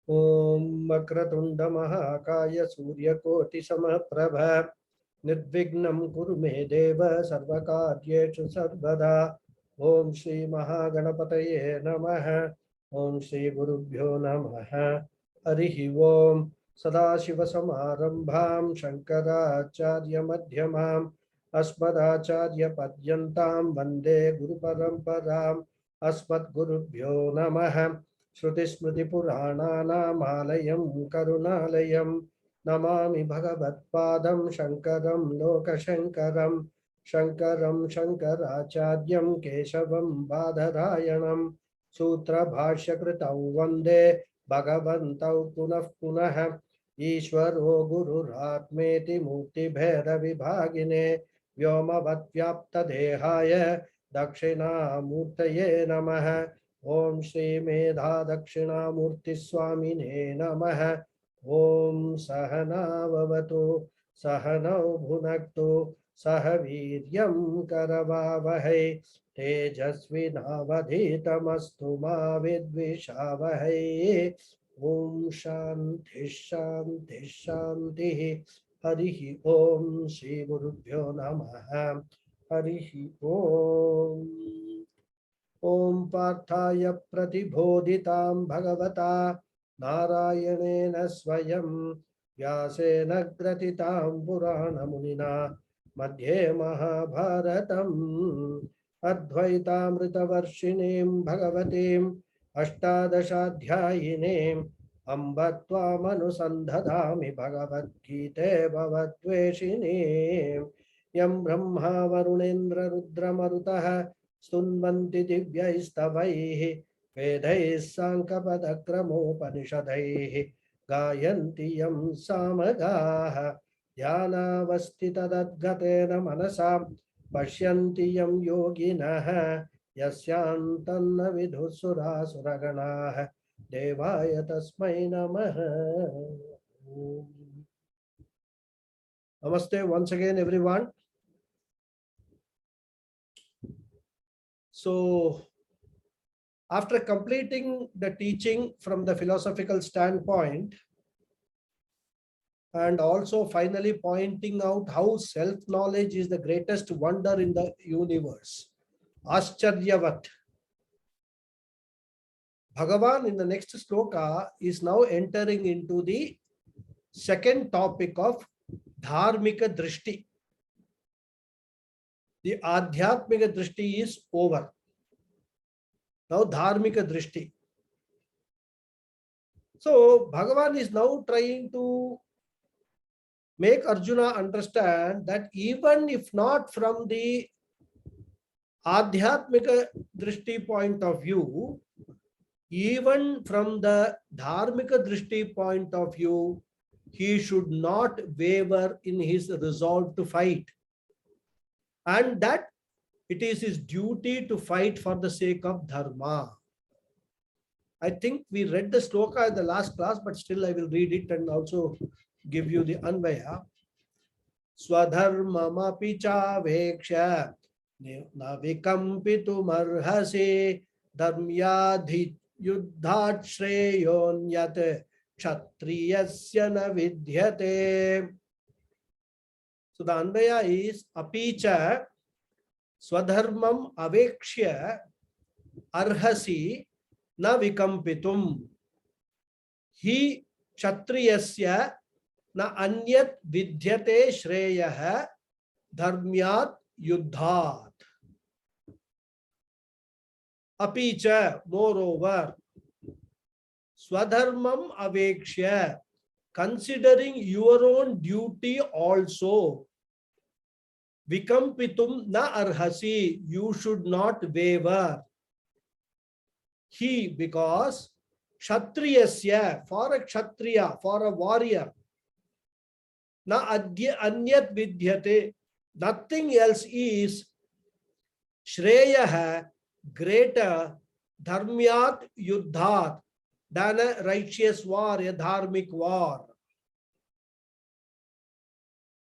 Om Makratunda Mahakaya Suryakoti Samaprabha Nirvignam Kuru Me Deva Sarvakaryeshu Sarvada. Om Shri Mahaganapataye Namaha. Om Shri Gurubhyo Namaha. Harihi Om Sadashiva Samarambham Shankaracharya Madhyamam Asmadacharya Padyantam Vande Guru Paramparam Asmad Gurubhyo Namaha. श्रुतिस्मृतिपुराणानामालयं करुणालयं Namami भगवत्पादं शङ्करं लोकशङ्करं शङ्करं शङ्कराचार्यं केशवं बादरायणं सूत्रभाष्यकृतौ वन्दे भगवन्तौ पुनः पुनः ईश्वरो गुरुरात्मेति मूर्तिभेदविभागिने व्योमवद्व्याप्तदेहाय दक्षिणामूर्तये नमः। ओम श्री मेधा दक्षिणामूर्ति स्वामिने नमः। ओम सहनाववतु सहनौ भुनक्तु सह वीर्यं करवावहै तेजस्विनावधीतमस्तु मा विद्विषावहै। ओम शांति शांति शांति। हरिः ओम श्री गुरुभ्यो नमः। हरिः ओम। ओम पार्थाय प्रतिबोधितां भगवता नारायणेन स्वयं व्यासेन ग्रथितां पुराणमुनिना मध्ये महाभारतम् अद्वैतामृतवर्षिणीं भगवतीम् अष्टादशाध्यायिनीम् अम्ब त्वामनुसन्धदामि भगवद्गीते भवद्वेषिणीम् यं ब्रह्मा वरुणेन्द्र रुद्रमरुतः स्तुन्वन्ति दिव्यैस्तवैः वेदैः साङ्कपदक्रमोपनिषदैः गायन्ति यं सामगाः ध्यानावस्थितदद्गतेन मनसा पश्यन्ति यं योगिनः यस्यान्तन्न विदुःसुरासुरगणाः देवाय तस्मै नमः। Namaste once again everyone. So, after completing the teaching from the philosophical standpoint and also finally pointing out how self-knowledge is the greatest wonder in the universe, Acharyavat, Bhagavan in the next sloka is now entering into the second topic of Dharmika Drishti. The Adhyatmika Drishti is over. Now Dharmika Drishti. So Bhagavan is now trying to make Arjuna understand that even if not from the Adhyatmika Drishti point of view, even from the Dharmika Drishti point of view, he should not waver in his resolve to fight. And that it is his duty to fight for the sake of Dharma. I think we read the sloka in the last class, but still I will read it and also give you the Anvaya. Swadharmamapi chaveksha navikampitum dharmyadhi yuddhat shreyonyat kshatriyasya na vidyate. So the Anvaya is apicha swadharmam avekshya arhasi na vikampitum. Hi kshatriyasya na anyat vidyate shreyah dharmyat yuddhat. Apicha, moreover, swadharmam avekshya, considering your own duty also, vikampitum na arhasi, you should not waver. He, because kshatriyasya, for a kshatriya, for a warrior, na anyat vidyate, nothing else is shreyah, greater, dharmyat yuddhat, than a righteous war, a dharmic war.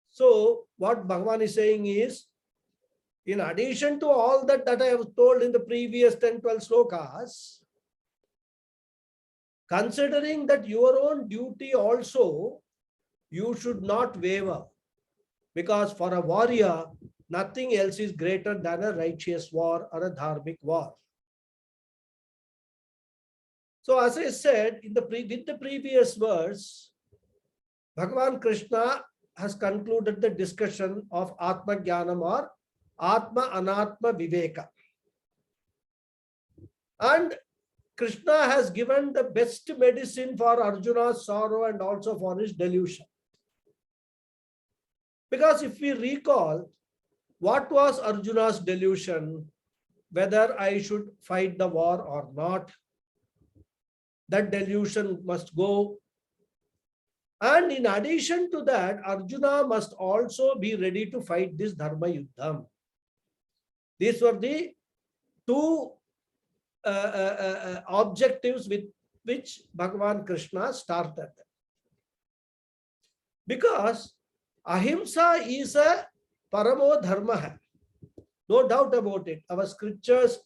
So what Bhagavan is saying is, in addition to all that I have told in the previous 10-12 slokas, considering that your own duty also, you should not waver. Because for a warrior, nothing else is greater than a righteous war or a dharmic war. So as I said, with the previous verse, Bhagavan Krishna has concluded the discussion of Atma Jnanam or Atma Anatma Viveka. And Krishna has given the best medicine for Arjuna's sorrow and also for his delusion. Because if we recall, what was Arjuna's delusion? Whether I should fight the war or not. That delusion must go. And in addition to that, Arjuna must also be ready to fight this Dharma Yuddham. These were the two objectives with which Bhagavan Krishna started. Because ahimsa is a paramo dharma. No doubt about it. Our scriptures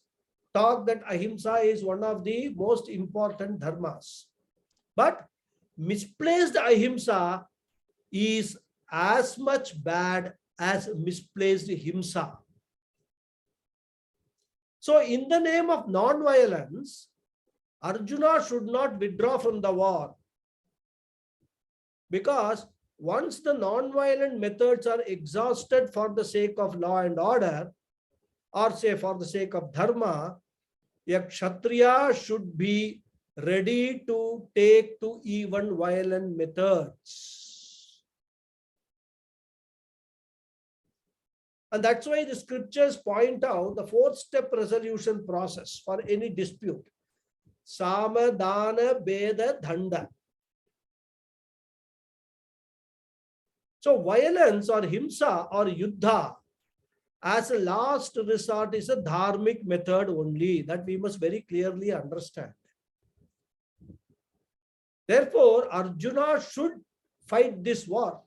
talk that ahimsa is one of the most important dharmas. But misplaced ahimsa is as much bad as misplaced himsa. So in the name of non-violence, Arjuna should not withdraw from the war. Because once the non-violent methods are exhausted for the sake of law and order, or say for the sake of dharma, a Kshatriya should be ready to take to even violent methods. And that's why the scriptures point out the 4-step resolution process for any dispute. Sama, Dana, Beda, Dhanda. So violence or himsa or yuddha as a last resort is a dharmic method only. That we must very clearly understand. Therefore, Arjuna should fight this war.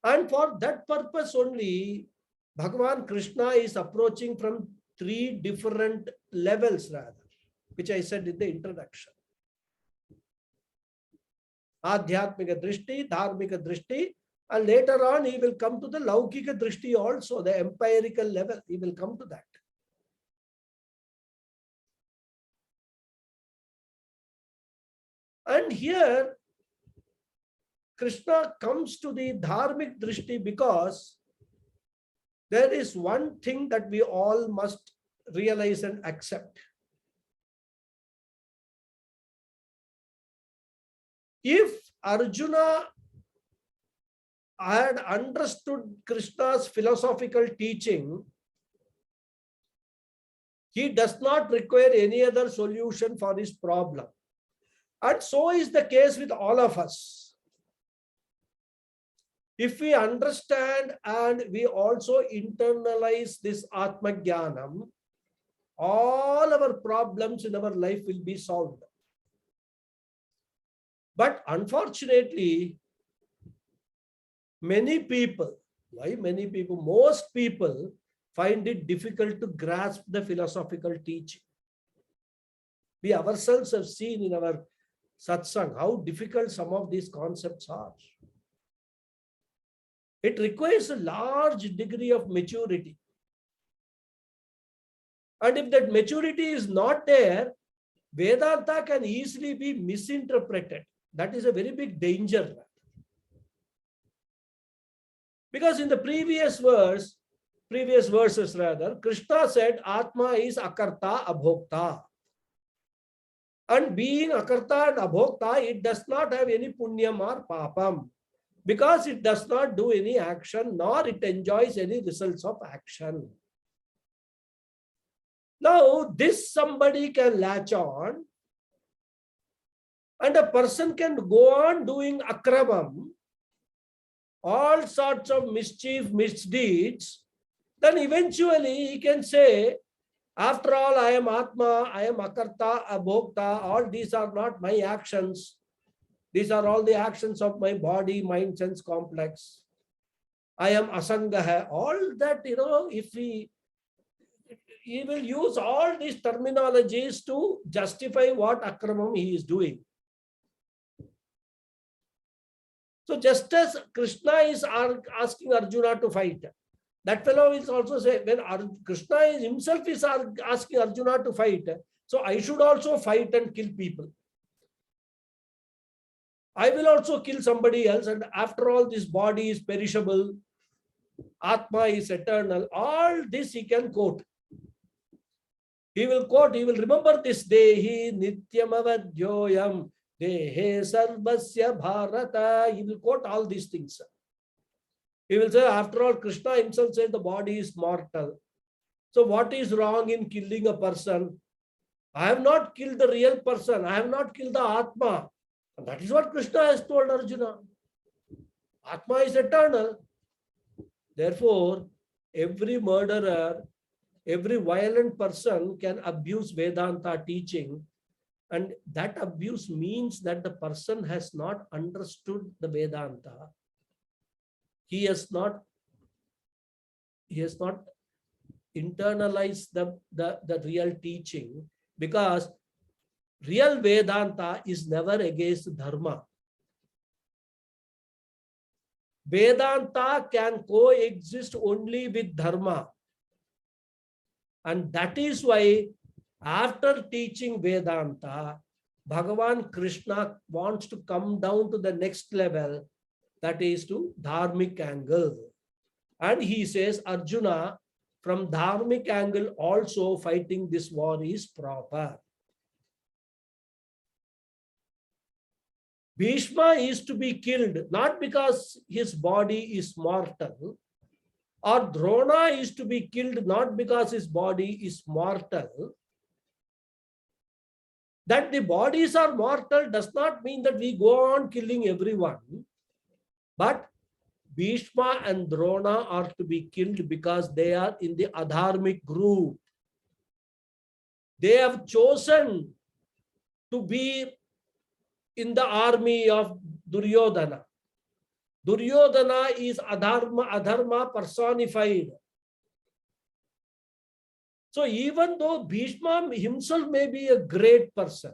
And for that purpose only, Bhagavan Krishna is approaching from 3 different levels rather, which I said in the introduction. Adhyatmika Drishti, Dharmika Drishti, and later on he will come to the Laukika Drishti also, the empirical level. He will come to that. And here, Krishna comes to the Dharmic Drishti because there is one thing that we all must realize and accept. If Arjuna had understood Krishna's philosophical teaching, he does not require any other solution for his problem. And so is the case with all of us. If we understand and we also internalize this Atma Jnanam, all our problems in our life will be solved. But unfortunately, many people, most people find it difficult to grasp the philosophical teaching. We ourselves have seen in our satsang how difficult some of these concepts are. It requires a large degree of maturity. And if that maturity is not there, Vedanta can easily be misinterpreted. That is a very big danger. Because in the previous verses, Krishna said, Atma is Akarta Abhokta. And being Akarta and Abhokta, it does not have any punyam or papam. Because it does not do any action, nor it enjoys any results of action. Now, this somebody can latch on, and a person can go on doing akramam, all sorts of mischief, misdeeds, then eventually he can say, after all, I am Atma, I am Akarta, Abhokta, all these are not my actions. These are all the actions of my body, mind, sense complex. I am Asangaha. All that, if we he will use all these terminologies to justify what akramam he is doing. So just as Krishna is asking Arjuna to fight, that fellow is also say, when Krishna himself is asking Arjuna to fight, so I should also fight and kill people. I will also kill somebody else, and after all, this body is perishable, Atma is eternal. All this he can quote. He will quote, he will remember this Dehi Nityamavadyoyam Dehe Sarvasya Bharata. He will quote all these things. He will say, after all, Krishna himself said the body is mortal. So what is wrong in killing a person? I have not killed the real person. I have not killed the Atma. And that is what Krishna has told Arjuna. Atma is eternal. Therefore, every murderer, every violent person can abuse Vedanta teaching. And that abuse means that the person has not understood the Vedanta. He has not internalized the real teaching, because real Vedanta is never against Dharma. Vedanta can coexist only with Dharma. And that is why after teaching Vedanta, Bhagavan Krishna wants to come down to the next level, that is to dharmic angle. And he says, Arjuna, from dharmic angle also fighting this war is proper. Bhishma is to be killed not because his body is mortal, or Drona is to be killed not because his body is mortal. That the bodies are mortal does not mean that we go on killing everyone. But Bhishma and Drona are to be killed because they are in the adharmic group. They have chosen to be in the army of Duryodhana. Duryodhana is adharma personified. So even though Bhishma himself may be a great person,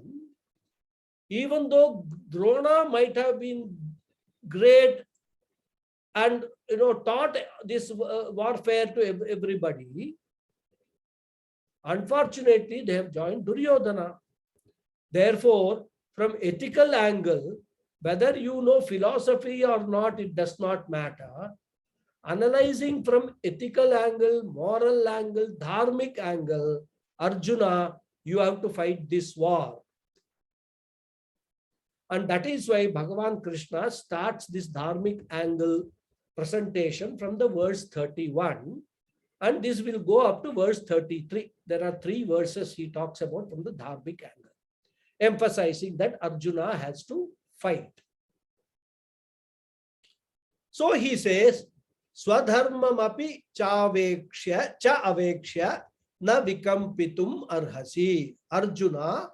even though Drona might have been great and taught this warfare to everybody, unfortunately they have joined Duryodhana. Therefore, from ethical angle, whether you know philosophy or not, it does not matter. Analyzing from ethical angle, moral angle, dharmic angle, Arjuna, you have to fight this war. And that is why Bhagavan Krishna starts this dharmic angle presentation from the verse 31. And this will go up to verse 33. There are 3 verses he talks about from the dharmic angle, emphasizing that Arjuna has to fight. So he says, Swadharmamapi cha avekshya na vikampitum arhasi. Arjuna,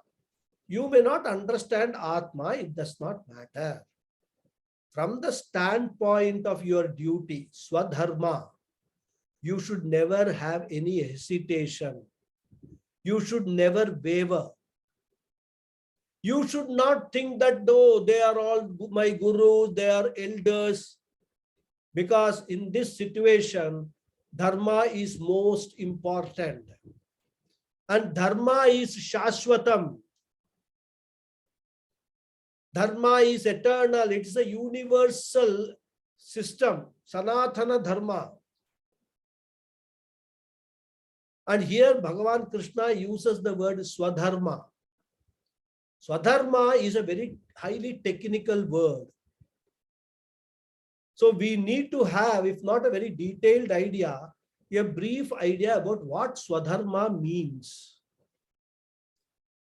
you may not understand Atma, it does not matter. From the standpoint of your duty, Swadharma, you should never have any hesitation. You should never waver. You should not think that though they are all my gurus, they are elders, because in this situation, dharma is most important. And dharma is shashwatam. Dharma is eternal. It is a universal system, sanatana dharma. And here Bhagavan Krishna uses the word swadharma. Swadharma is a very highly technical word. So we need to have, if not a very detailed idea, a brief idea about what Swadharma means.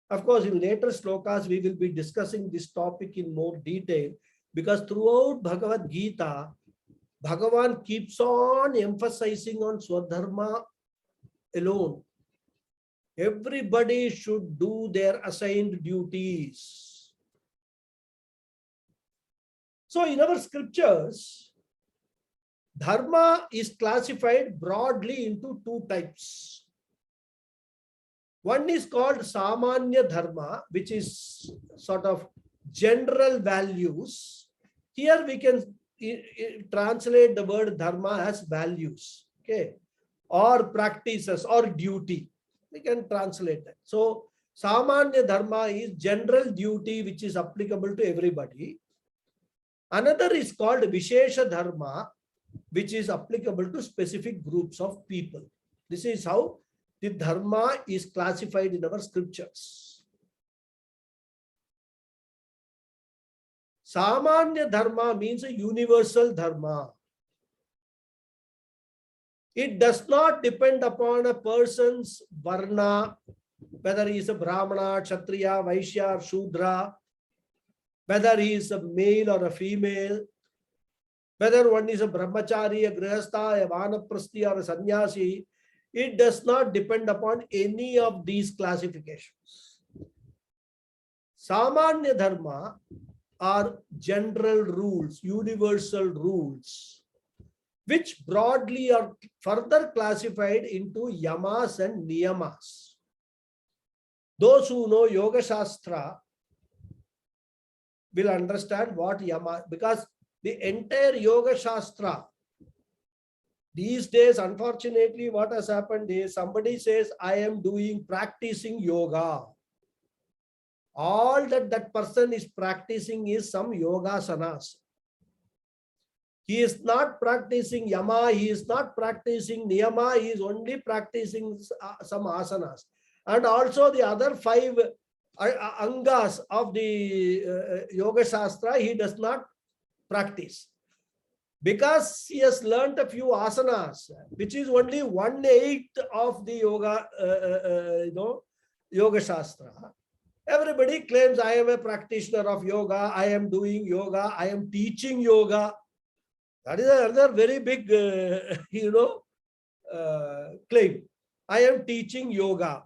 Of course, in later slokas, we will be discussing this topic in more detail, because throughout Bhagavad Gita, Bhagavan keeps on emphasizing on Swadharma alone. Everybody should do their assigned duties. So in our scriptures, dharma is classified broadly into 2 types. One is called Samanya Dharma, which is sort of general values. Here we can translate the word dharma as values, okay, or practices or duty. We can translate that. So Samanya Dharma is general duty which is applicable to everybody. Another is called Vishesha Dharma, which is applicable to specific groups of people. This is how the dharma is classified in our scriptures. Samanya Dharma means a universal dharma. It does not depend upon a person's varna, whether he is a Brahmana, Kshatriya, Vaishya, or Shudra, whether he is a male or a female, whether one is a brahmachari, a grihastha, a vanaprasthi, or a sannyasi. It does not depend upon any of these classifications. Samanya Dharma are general rules, universal rules, which broadly are further classified into yamas and niyamas. Those who know Yoga Shastra will understand what yama, because the entire Yoga Shastra, these days, unfortunately, what has happened is somebody says, I am practicing yoga. All that person is practicing is some yogasanas. He is not practicing yama, he is not practicing niyama, he is only practicing some asanas. And also the other 5 angas of the Yoga Shastra, he does not practice. Because he has learnt a few asanas, which is only 1/8 of the Yoga Shastra. Everybody claims, I am a practitioner of yoga, I am doing yoga, I am teaching yoga. That is another very big, claim. I am teaching yoga.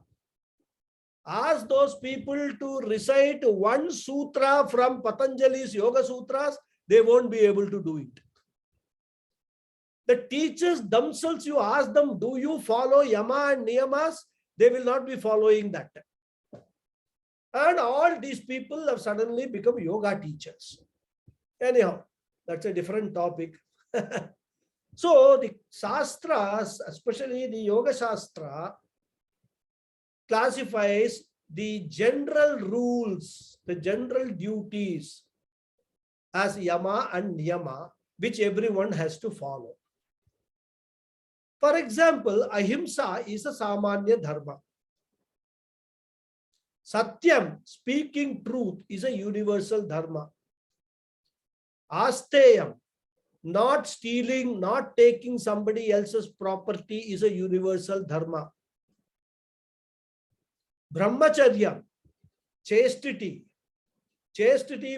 Ask those people to recite one sutra from Patanjali's Yoga Sutras, they won't be able to do it. The teachers themselves, you ask them, do you follow yama and niyamas? They will not be following that. And all these people have suddenly become yoga teachers. Anyhow, that's a different topic. So the Shastras, especially the Yoga Shastra, classifies the general rules, the general duties as yama and niyama, which everyone has to follow. For example, ahimsa is a samanya dharma. Satyam, speaking truth, is a universal dharma. Asteyam, not stealing, not taking somebody else's property, is a universal dharma. Brahmacharya, chastity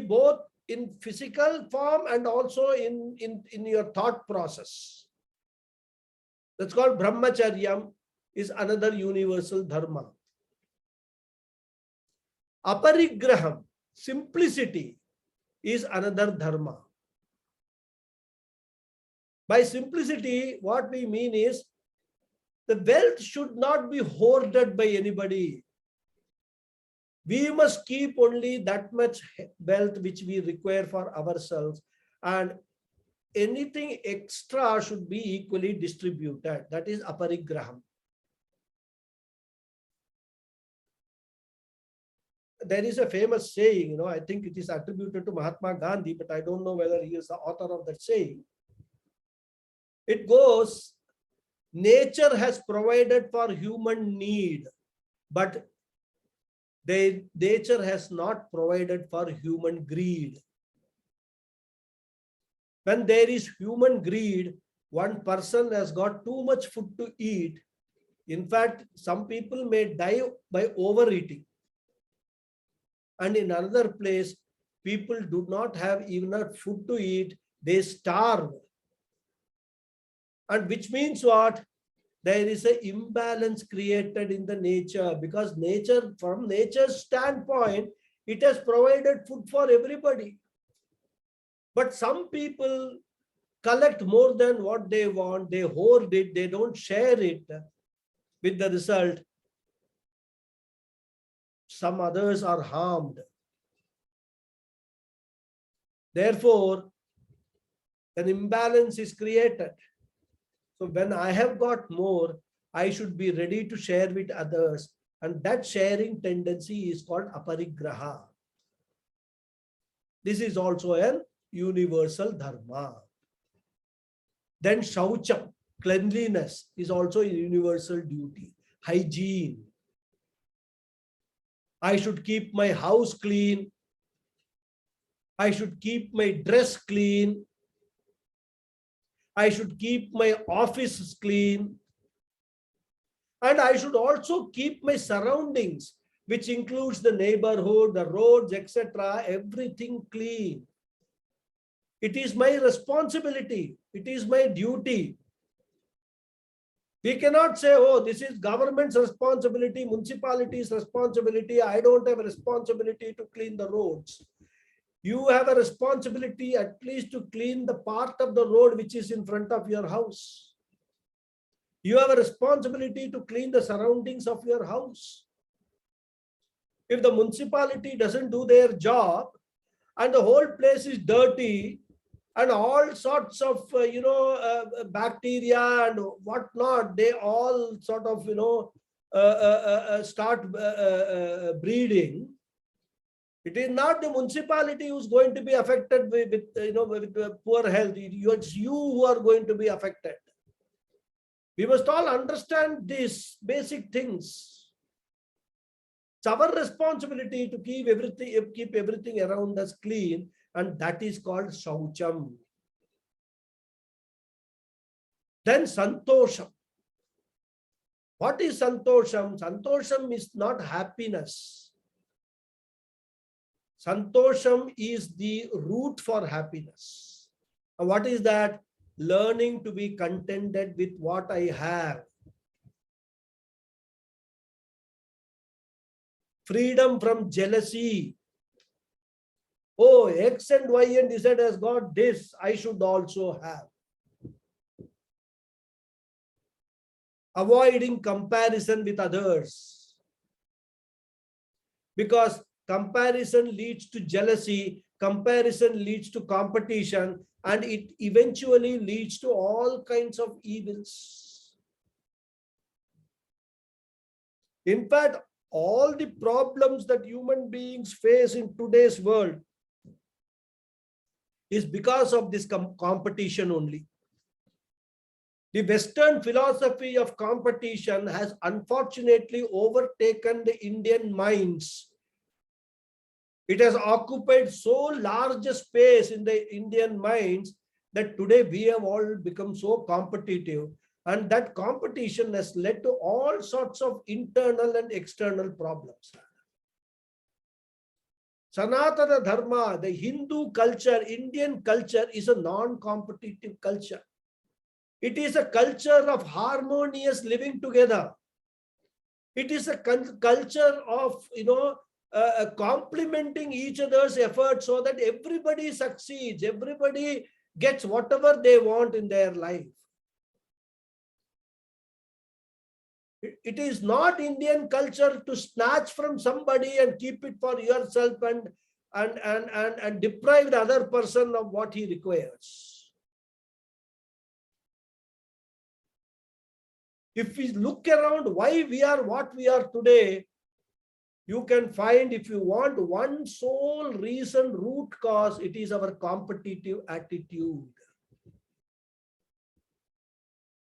both in physical form and also in your thought process. That's called brahmacharyam, is another universal dharma. Aparigraham, simplicity, is another dharma. By simplicity, what we mean is the wealth should not be hoarded by anybody. We must keep only that much wealth which we require for ourselves, and anything extra should be equally distributed. That is aparigraham. There is a famous saying, I think it is attributed to Mahatma Gandhi, but I don't know whether he is the author of that saying. It goes, nature has provided for human need, but nature has not provided for human greed. When there is human greed, one person has got too much food to eat. In fact, some people may die by overeating. And in another place, people do not have enough food to eat, they starve. And which means what? There is an imbalance created in the nature, because nature, from nature's standpoint, it has provided food for everybody. But some people collect more than what they want, they hoard it, they don't share it, with the result some others are harmed. Therefore, an imbalance is created. So when I have got more, I should be ready to share with others. And that sharing tendency is called aparigraha. This is also an universal dharma. Then shaucham, cleanliness, is also a universal duty. Hygiene. I should keep my house clean. I should keep my dress clean. I should keep my office clean. And I should also keep my surroundings, which includes the neighborhood, the roads, etc., everything clean. It is my responsibility. It is my duty. We cannot say, oh, this is government's responsibility, municipality's responsibility. I don't have a responsibility to clean the roads. You have a responsibility at least to clean the part of the road which is in front of your house. You have a responsibility to clean the surroundings of your house. If the municipality doesn't do their job and the whole place is dirty and all sorts of, bacteria and whatnot, they all sort of, start breeding. It is not the municipality who's going to be affected with poor health. It's you who are going to be affected. We must all understand these basic things. It's our responsibility to keep everything around us clean, and that is called shaucham. Then santosham. What is santosham? Santosham is not happiness. Santosham is the root for happiness. And what is that? Learning to be contented with what I have. Freedom from jealousy. Oh, X and Y and Z has got this, I should also have. Avoiding comparison with others. Because comparison leads to jealousy, comparison leads to competition, and it eventually leads to all kinds of evils. In fact, all the problems that human beings face in today's world is because of this competition only. The Western philosophy of competition has unfortunately overtaken the Indian minds. It has occupied so large a space in the Indian minds that today we have all become so competitive, and that competition has led to all sorts of internal and external problems. Sanatana Dharma, the Hindu culture, Indian culture, is a non-competitive culture. It is a culture of harmonious living together. It is a culture of, complementing each other's efforts so that everybody succeeds, everybody gets whatever they want in their life. It is not Indian culture to snatch from somebody and keep it for yourself and deprive the other person of what he requires. If we look around why we are what we are today, you can find, if you want one sole reason, root cause, it is our competitive attitude.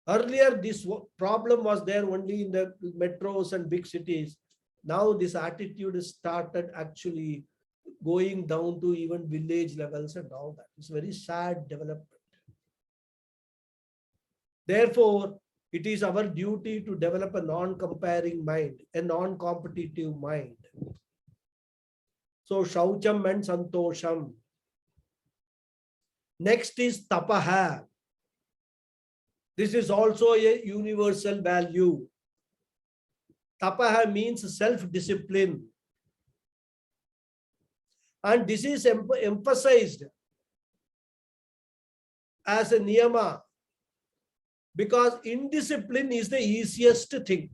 Earlier, this problem was there only in the metros and big cities. Now this attitude has started actually going down to even village levels and all that. It's a very sad development. Therefore, it is our duty to develop a non-comparing mind, a non-competitive mind. So, shaucham and santosham. Next is tapaha. This is also a universal value. Tapaha means self-discipline. And this is emphasized as a niyama, because indiscipline is the easiest thing.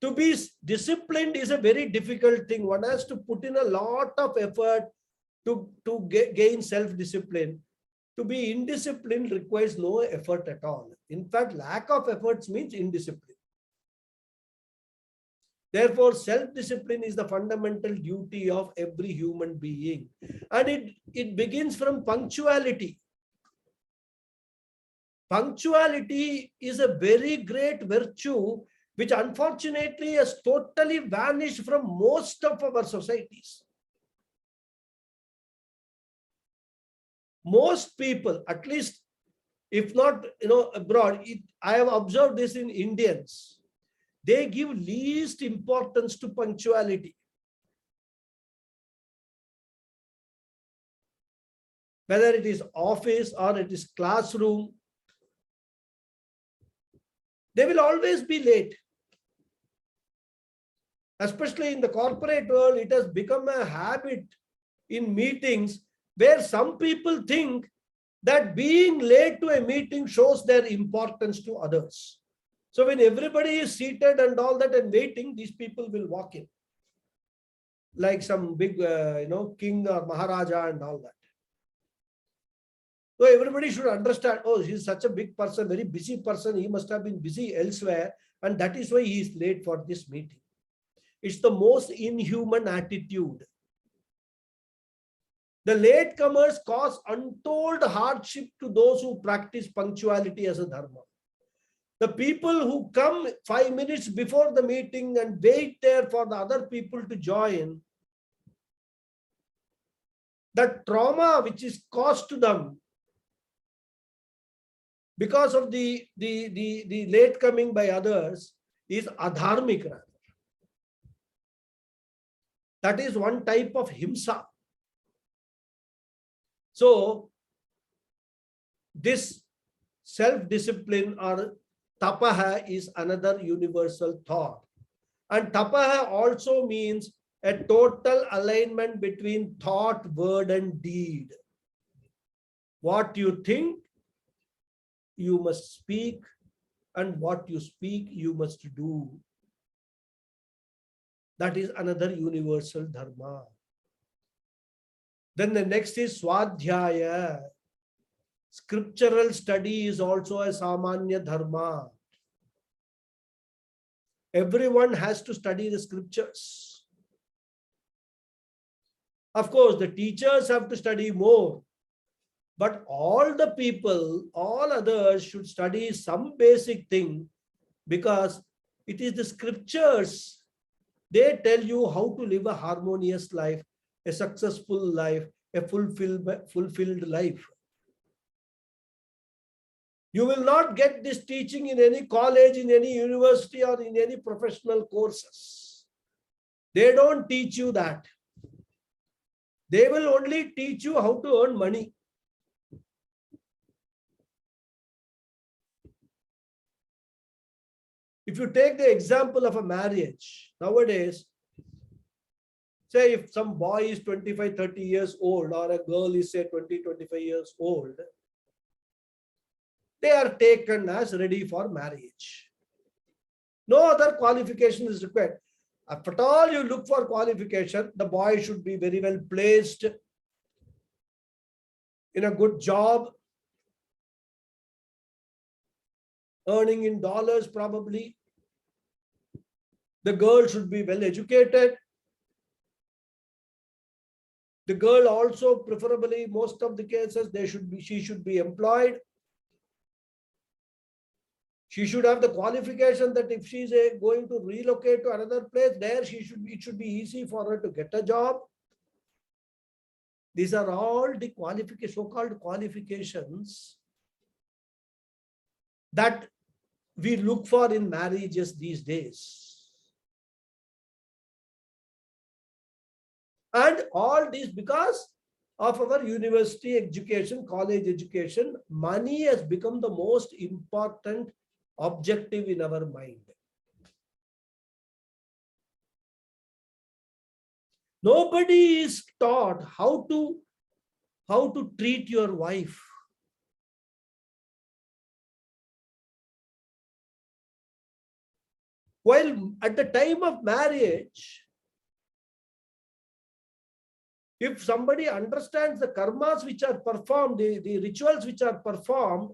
To be disciplined is a very difficult thing. One has to put in a lot of effort to gain self-discipline. To be indisciplined requires no effort at all. In fact, lack of efforts means indiscipline. Therefore, self-discipline is the fundamental duty of every human being. And it begins from punctuality. Punctuality is a very great virtue which unfortunately has totally vanished from most of our societies. Most people, at least if not abroad, I have observed this in Indians. They give least importance to punctuality. Whether it is office or it is classroom, they will always be late. Especially in the corporate world, it has become a habit in meetings where some people think that being late to a meeting shows their importance to others. So when everybody is seated and all that and waiting, these people will walk in like some big, king or Maharaja and all that. So everybody should understand, oh, he's such a big person, very busy person. He must have been busy elsewhere. And that is why he is late for this meeting. It's the most inhuman attitude. The latecomers cause untold hardship to those who practice punctuality as a dharma. The people who come 5 minutes before the meeting and wait there for the other people to join, that trauma which is caused to them because of the late coming by others is adharmic rather. That is one type of himsa. So this self-discipline or tapaha is another universal thought. And tapaha also means a total alignment between thought, word, and deed. What you think, you must speak, and what you speak, you must do. That is another universal dharma. Then the next is swadhyaya. Scriptural study is also a samanya dharma. Everyone has to study the scriptures. Of course, the teachers have to study more. But all the people, all others should study some basic thing, because it is the scriptures. They tell you how to live a harmonious life, a successful life, a fulfilled life. You will not get this teaching in any college, in any university, or in any professional courses. They don't teach you that. They will only teach you how to earn money. If you take the example of a marriage, nowadays, say if some boy is 25, 30 years old, or a girl is say 20, 25 years old, they are taken as ready for marriage. No other qualification is required. If at all you look for qualification, the boy should be very well placed in a good job, earning in dollars probably. The girl should be well educated. The girl also, preferably, most of the cases, she should be employed. She should have the qualification that if she is going to relocate to another place, there it should be easy for her to get a job. These are all the so-called qualifications that we look for in marriages these days. And all this because of our university education, college education, money has become the most important objective in our mind. Nobody is taught how to treat your wife. While at the time of marriage, if somebody understands the karmas which are performed, the rituals which are performed,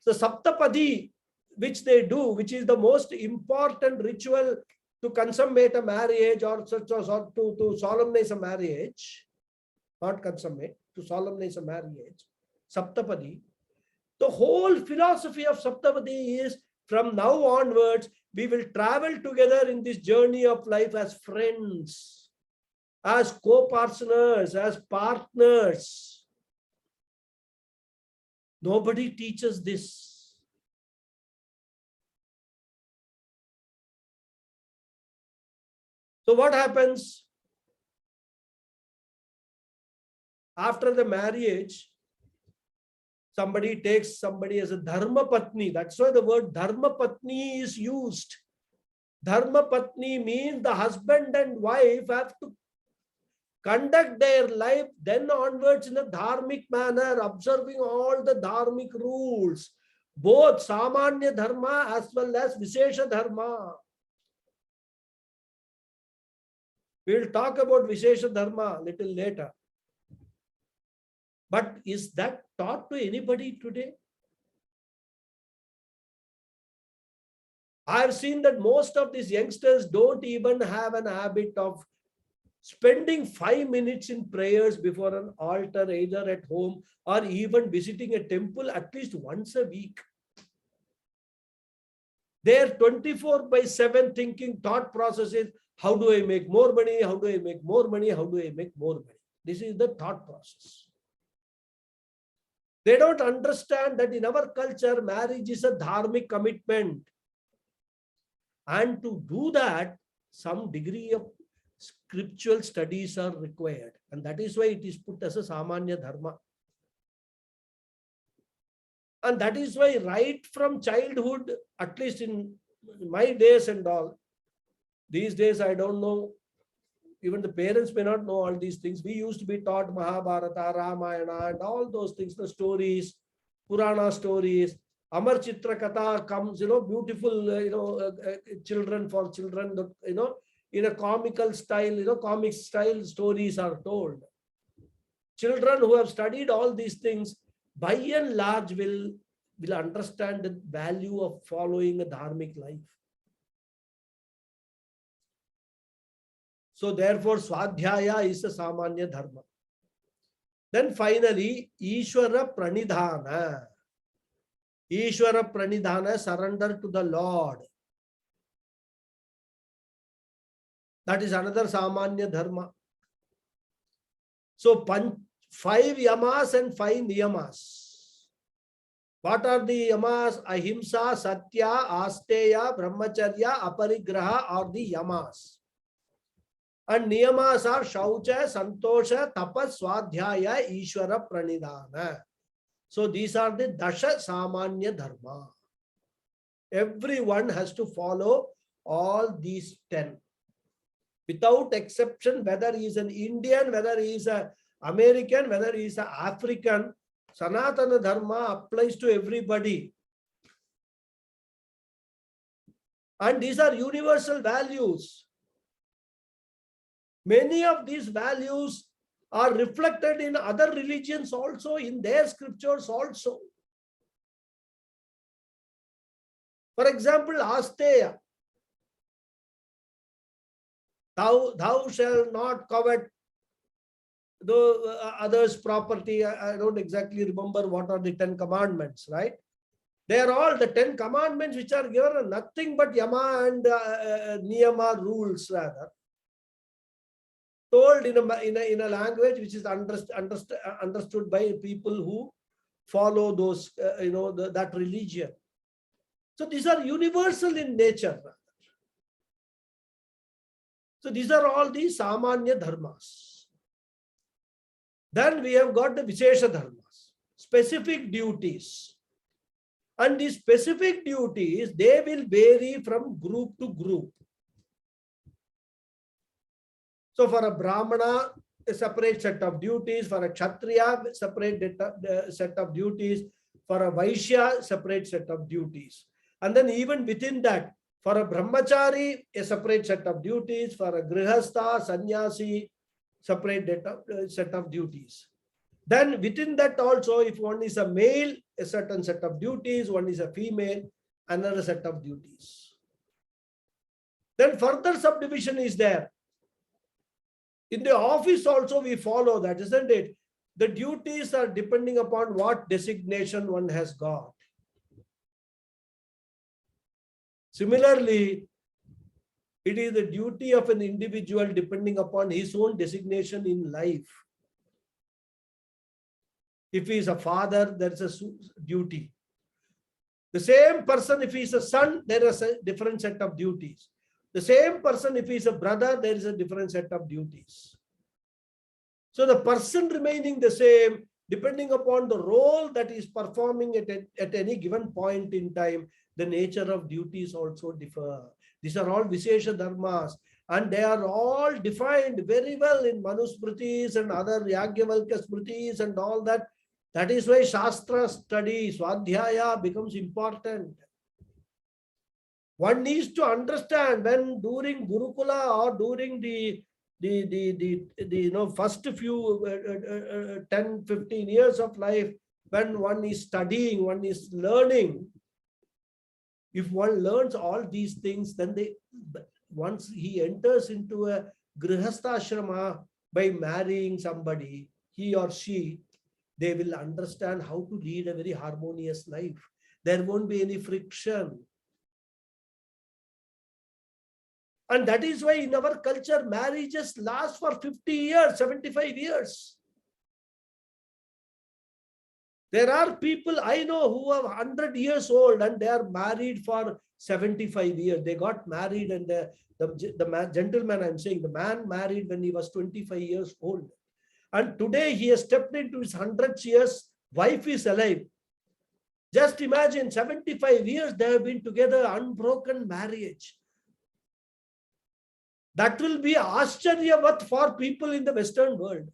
the Saptapadi which they do, which is the most important ritual to consummate a marriage or to solemnize a marriage, not consummate, to solemnize a marriage, Saptapadi. The whole philosophy of Saptapadi is from now onwards, we will travel together in this journey of life as friends, as co-partners, as partners. Nobody teaches this. So what happens after the marriage? Somebody takes somebody as a dharma patni. That's why the word dharma patni is used. Dharma patni means the husband and wife have to conduct their life then onwards in a dharmic manner, observing all the dharmic rules, both samanya dharma as well as vishesha dharma. We will talk about vishesha dharma a little later. But is that taught to anybody today? I have seen that most of these youngsters don't even have an habit of spending 5 minutes in prayers before an altar, either at home or even visiting a temple at least once a week. Their 24/7 thinking thought process is, how do I make more money? How do I make more money? How do I make more money? This is the thought process. They don't understand that in our culture, marriage is a dharmic commitment. And to do that, some degree of scriptural studies are required. And that is why it is put as a samanya dharma. And that is why right from childhood, at least in my days and all, these days I don't know, even the parents may not know all these things. We used to be taught Mahabharata, Ramayana, and all those things, the stories, Purana stories. Amar Chitra Katha comes, beautiful, children for children, in a comical style, comic style stories are told. Children who have studied all these things, by and large, will understand the value of following a dharmic life. So therefore, Swadhyaya is a Samanya Dharma. Then finally, Ishvara Pranidhana. Ishvara Pranidhana, surrender to the Lord. That is another Samanya Dharma. So 5 yamas and 5 niyamas. What are the yamas? Ahimsa, Satya, Asteya, Brahmacharya, Aparigraha are the yamas. And niyamas are Shaucha, Santosha, Tapas, Swadhyaya, Ishvara Pranidhana. So these are the Dasha Samanya Dharma. Everyone has to follow all these 10. Without exception, whether he is an Indian, whether he is an American, whether he is an African, Sanatana Dharma applies to everybody. And these are universal values. Many of these values are reflected in other religions also, in their scriptures also. For example, Asteya. Thou shalt not covet the others' property. I don't exactly remember what are the 10 commandments, right? They are all the 10 commandments which are given are nothing but yama and niyama rules, rather. Told in a language which is understood by people who follow those, that religion. So these are universal in nature. So these are all the Samanya Dharmas. Then we have got the Vishesha Dharmas, specific duties. And these specific duties, they will vary from group to group. So for a Brahmana, a separate set of duties. For a Kshatriya, separate set of duties. For a Vaishya, separate set of duties. And then even within that, For a brahmachari, a separate set of duties. For a grihastha, sannyasi, separate set of duties. Then within that also, if one is a male, a certain set of duties, one is a female, another set of duties. Then further subdivision is there. In the office also we follow that, isn't it? The duties are depending upon what designation one has got. Similarly, it is the duty of an individual depending upon his own designation in life. If he is a father, there is a duty. The same person, if he is a son, there is a different set of duties. The same person, if he is a brother, there is a different set of duties. So the person remaining the same, depending upon the role that is performing at any given point in time, the nature of duties also differ. These are all Vishesha Dharmas, and they are all defined very well in Manusmritis and other Yagyavalkya Smritis and all that. That is why Shastra study, Swadhyaya becomes important. One needs to understand when during Gurukula or during the first few 10, 15 years of life, when one is studying, one is learning. If one learns all these things, then once he enters into a grihastha by marrying somebody, he or she, they will understand how to lead a very harmonious life. There won't be any friction. And that is why in our culture, marriages last for 50 years, 75 years. There are people I know who are 100 years old and they are married for 75 years. They got married and the gentleman, I'm saying, the man married when he was 25 years old. And today he has stepped into his 100th years, wife is alive. Just imagine, 75 years they have been together, unbroken marriage. That will be Acharya for people in the Western world.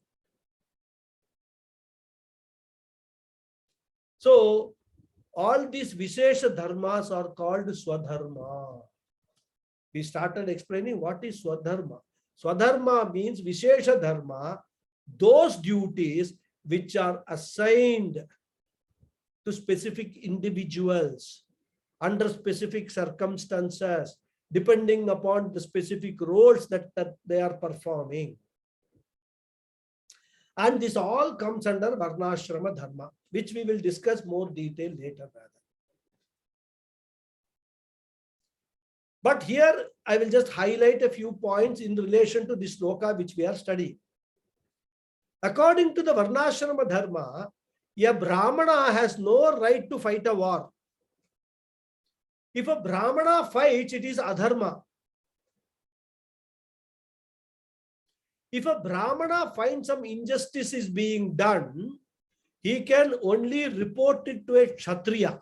So, all these Vishesha Dharmas are called Swadharma. We started explaining what is Swadharma. Swadharma means Vishesha Dharma, those duties which are assigned to specific individuals under specific circumstances, depending upon the specific roles that they are performing. And this all comes under Varnashrama Dharma, which we will discuss more detail later. But here I will just highlight a few points in relation to this sloka which we are studying. According to the Varnashrama Dharma, a Brahmana has no right to fight a war. If a Brahmana fights, it is adharma. If a Brahmana finds some injustice is being done, he can only report it to a Kshatriya.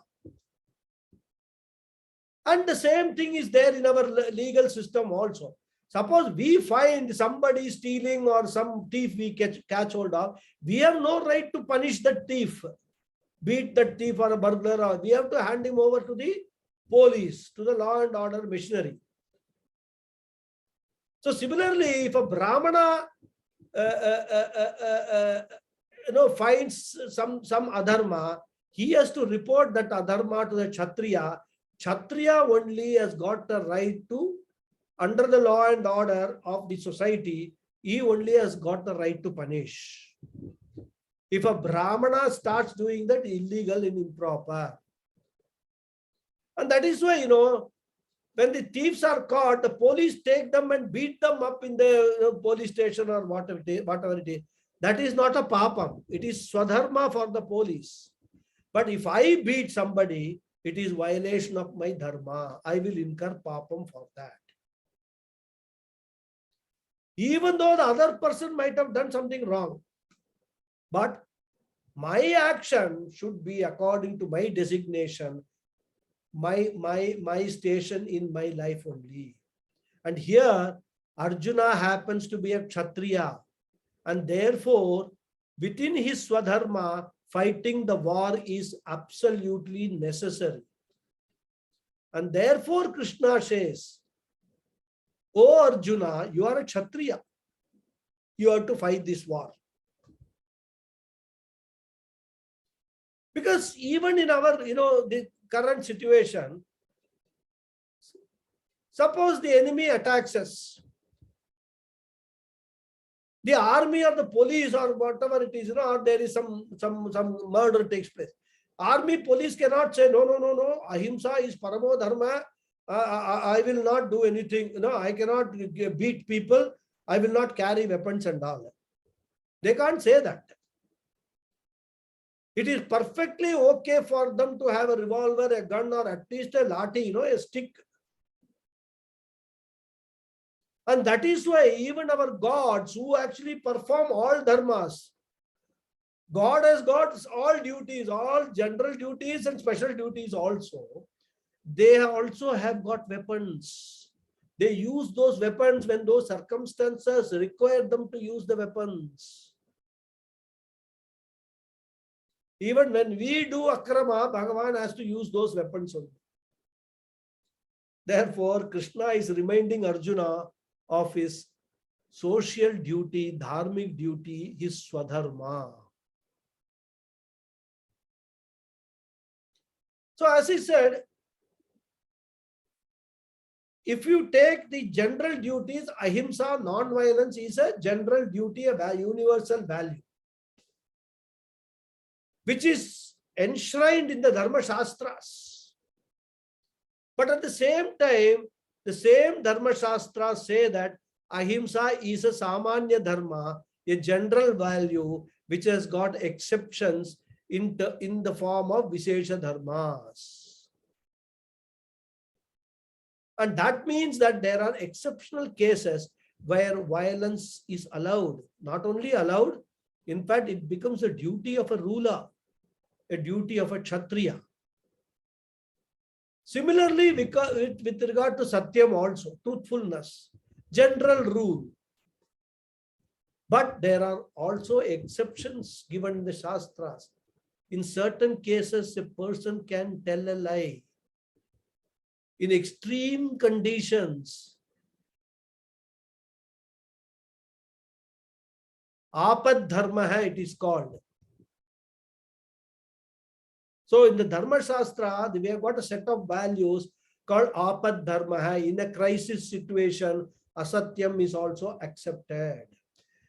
And the same thing is there in our legal system also. Suppose we find somebody stealing or some thief we catch hold of, we have no right to punish that thief, beat that thief or a burglar, or we have to hand him over to the police, to the law and order machinery. So similarly, if a Brahmana finds some adharma, he has to report that adharma to the Kshatriya. Kshatriya only has got the right to, under the law and order of the society, he only has got the right to punish. If a Brahmana starts doing that, illegal and improper. And that is why, when the thieves are caught, the police take them and beat them up in the police station or whatever it is. That is not a papam. It is swadharma for the police. But if I beat somebody, it is violation of my dharma. I will incur papam for that. Even though the other person might have done something wrong. But my action should be according to my designation, my station in my life only. And here Arjuna happens to be a Kshatriya, and therefore within his Swadharma, fighting the war is absolutely necessary. And therefore Krishna says, "O Arjuna, you are a Kshatriya. You have to fight this war." Because even in our, the current situation, suppose the enemy attacks us, the army or the police or whatever it is, or there is some murder takes place. Army, police cannot say, no, no, no, no, ahimsa is paramo dharma. I will not do anything. I cannot beat people. I will not carry weapons and all. They can't say that. It is perfectly okay for them to have a revolver, a gun, or at least a lathi, a stick. And that is why even our gods who actually perform all dharmas, God has got all duties, all general duties and special duties also. They also have got weapons. They use those weapons when those circumstances require them to use the weapons. Even when we do akrama, Bhagavan has to use those weapons only. Therefore, Krishna is reminding Arjuna of his social duty, dharmic duty, his swadharma. So as he said, if you take the general duties, ahimsa, non-violence is a general duty, a universal value, which is enshrined in the Dharma Shastras. But at the same time, the same Dharma Shastras say that ahimsa is a samanya dharma, a general value, which has got exceptions in the form of Vishesha dharmas. And that means that there are exceptional cases where violence is allowed. Not only allowed, in fact, it becomes a duty of a ruler, a duty of a Kshatriya. Similarly, with regard to Satyam also, truthfulness, general rule. But there are also exceptions given in the Shastras. In certain cases, a person can tell a lie. In extreme conditions, apad dharma it is called. So in the Dharma Shastra, we have got a set of values called apad dharma. In a crisis situation, asatyam is also accepted.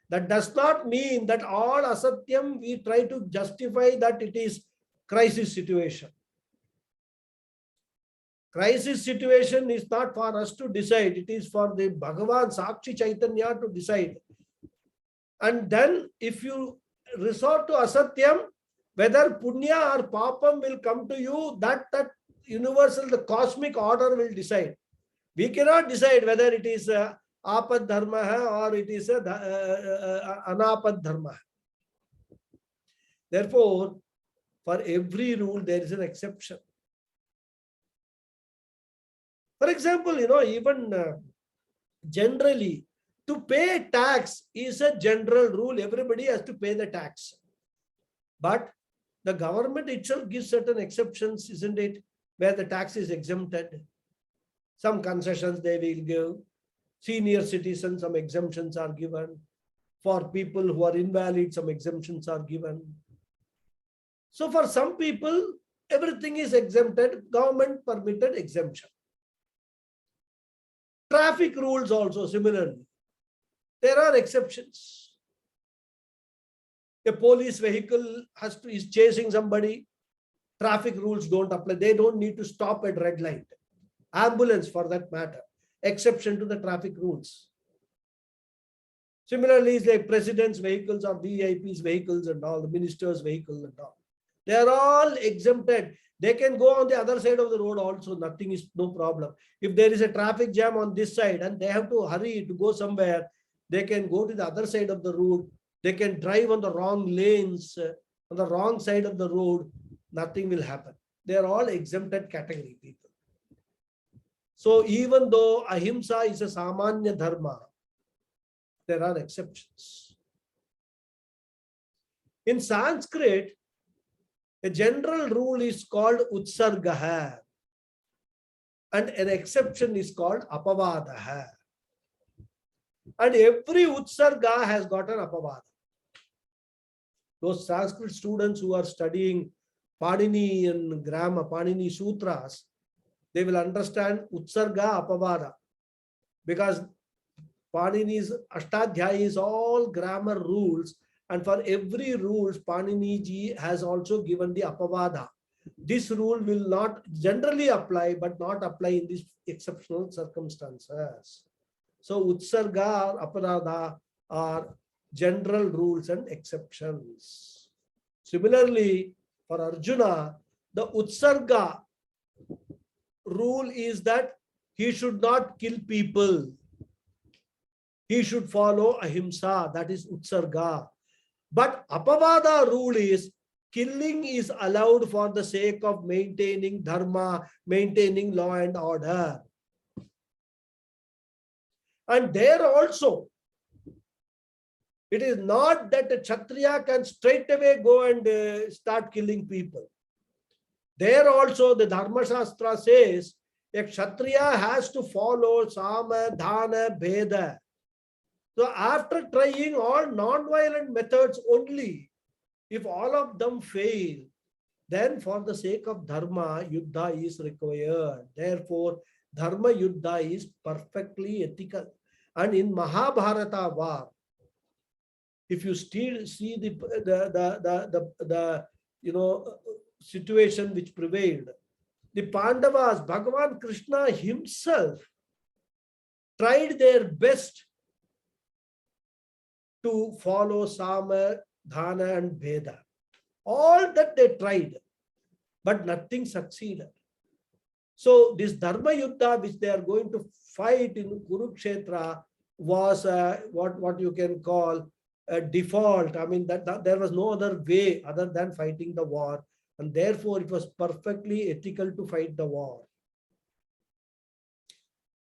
That does not mean that all asatyam we try to justify that it is crisis situation. Crisis situation is not for us to decide. It is for the Bhagavan Sakshi Chaitanya to decide. And then if you resort to asatyam, whether punya or papam will come to you, that universal, the cosmic order will decide. We cannot decide whether it is apad dharma or it is anapad dharma. Therefore, for every rule, there is an exception. For example, even generally, to pay tax is a general rule. Everybody has to pay the tax. But the government itself gives certain exceptions, isn't it? Where the tax is exempted. Some concessions they will give. Senior citizens, some exemptions are given. For people who are invalid, some exemptions are given. So for some people, everything is exempted, government permitted exemption. Traffic rules also similarly. There are exceptions. A police vehicle is chasing somebody. Traffic rules don't apply. They don't need to stop at red light. Ambulance for that matter. Exception to the traffic rules. Similarly, it's like president's vehicles or VIP's vehicles and all, the minister's vehicles and all. They are all exempted. They can go on the other side of the road also. Nothing is no problem. If there is a traffic jam on this side and they have to hurry to go somewhere, they can go to the other side of the road. They can drive on the wrong lanes, on the wrong side of the road. Nothing will happen. They are all exempted category people. So even though ahimsa is a samanya dharma, there are exceptions. In Sanskrit, a general rule is called utsargaha. and an exception is called apavadaha. And every utsarga has got an apavada. Those Sanskrit students who are studying Panini and grammar, Panini sutras, they will understand utsarga apavada, because Panini's Ashtadhyayi is all grammar rules, and for every rules Panini ji has also given the apavada. This rule will not generally apply, but not apply in these exceptional circumstances. So utsarga or aparadha are general rules and exceptions. Similarly, for Arjuna, the utsarga rule is that he should not kill people. He should follow ahimsa, that is utsarga. But apavada rule is killing is allowed for the sake of maintaining dharma, maintaining law and order. And there also, it is not that a Kshatriya can straight away go and start killing people. There also the Dharma Shastra says a Kshatriya has to follow Sama, Dhana, Bheda. So after trying all non-violent methods only, if all of them fail, then for the sake of Dharma, Yuddha is required. Therefore, Dharma Yuddha is perfectly ethical. And in Mahabharata war, if you still see the situation which prevailed, the Pandavas, Bhagavan Krishna himself tried their best to follow Sama, Dhana and Veda. All that they tried, but nothing succeeded. So this Dharma Yuddha which they are going to fight in Kurukshetra was what you can call a default. I mean, that there was no other way other than fighting the war. And therefore, it was perfectly ethical to fight the war.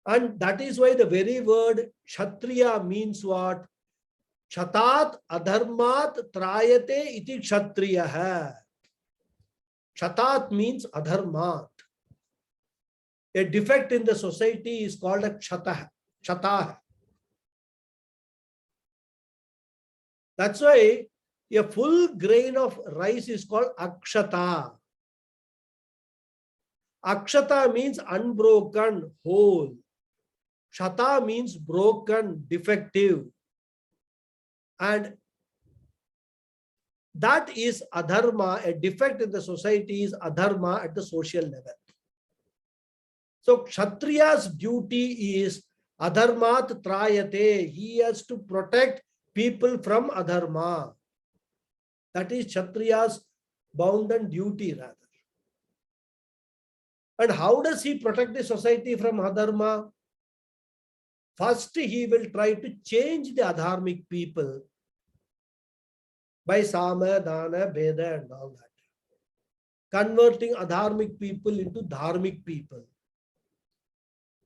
And that is why the very word Kshatriya means what? Kshatat adharmat trayate iti kshatriyaha. Kshatat means adharmat. A defect in the society is called a kshatah. That's why a full grain of rice is called akshata. Akshata means unbroken, whole. Kshata means broken, defective. And that is adharma. A defect in the society is adharma at the social level. So Kshatriya's duty is adharmat trayate. He has to protect people from adharma. That is Kshatriya's bounden duty rather. And how does he protect the society from adharma? First, he will try to change the adharmic people by Sama, Dana, Veda and all that. Converting adharmic people into dharmic people.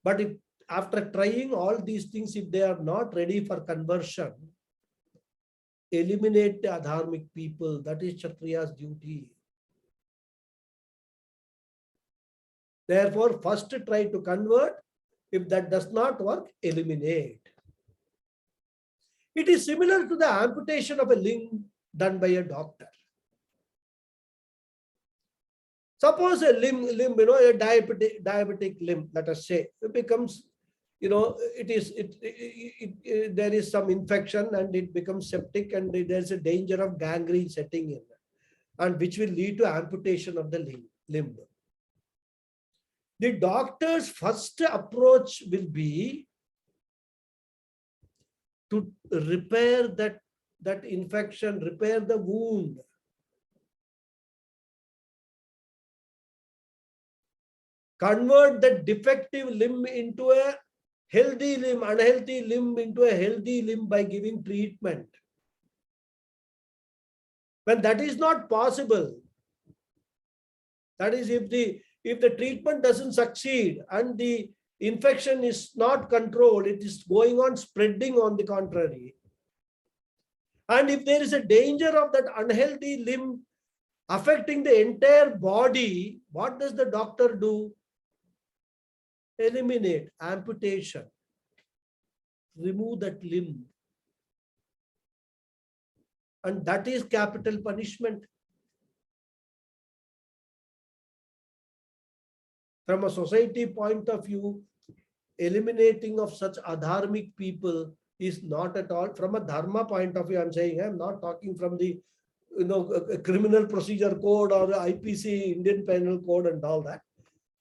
But if after trying all these things, if they are not ready for conversion, eliminate the adharmic people. That is Kshatriya's duty. Therefore, first try to convert. If that does not work, eliminate. It is similar to the amputation of a limb done by a doctor. Suppose a limb, a diabetic limb, let us say, it becomes, there is some infection and it becomes septic and there's a danger of gangrene setting in, and which will lead to amputation of the limb. The doctor's first approach will be to repair that infection, repair the wound. Convert the defective limb into a healthy limb, unhealthy limb into a healthy limb by giving treatment. When that is not possible, that is if the treatment doesn't succeed and the infection is not controlled, it is going on spreading on the contrary. And if there is a danger of that unhealthy limb affecting the entire body, what does the doctor do? eliminate, amputation, remove that limb. And that is capital punishment. From a society point of view, eliminating of such adharmic people is not at all, from a dharma point of view, I'm saying, I'm not talking from the criminal procedure code or IPC, Indian Penal Code and all that.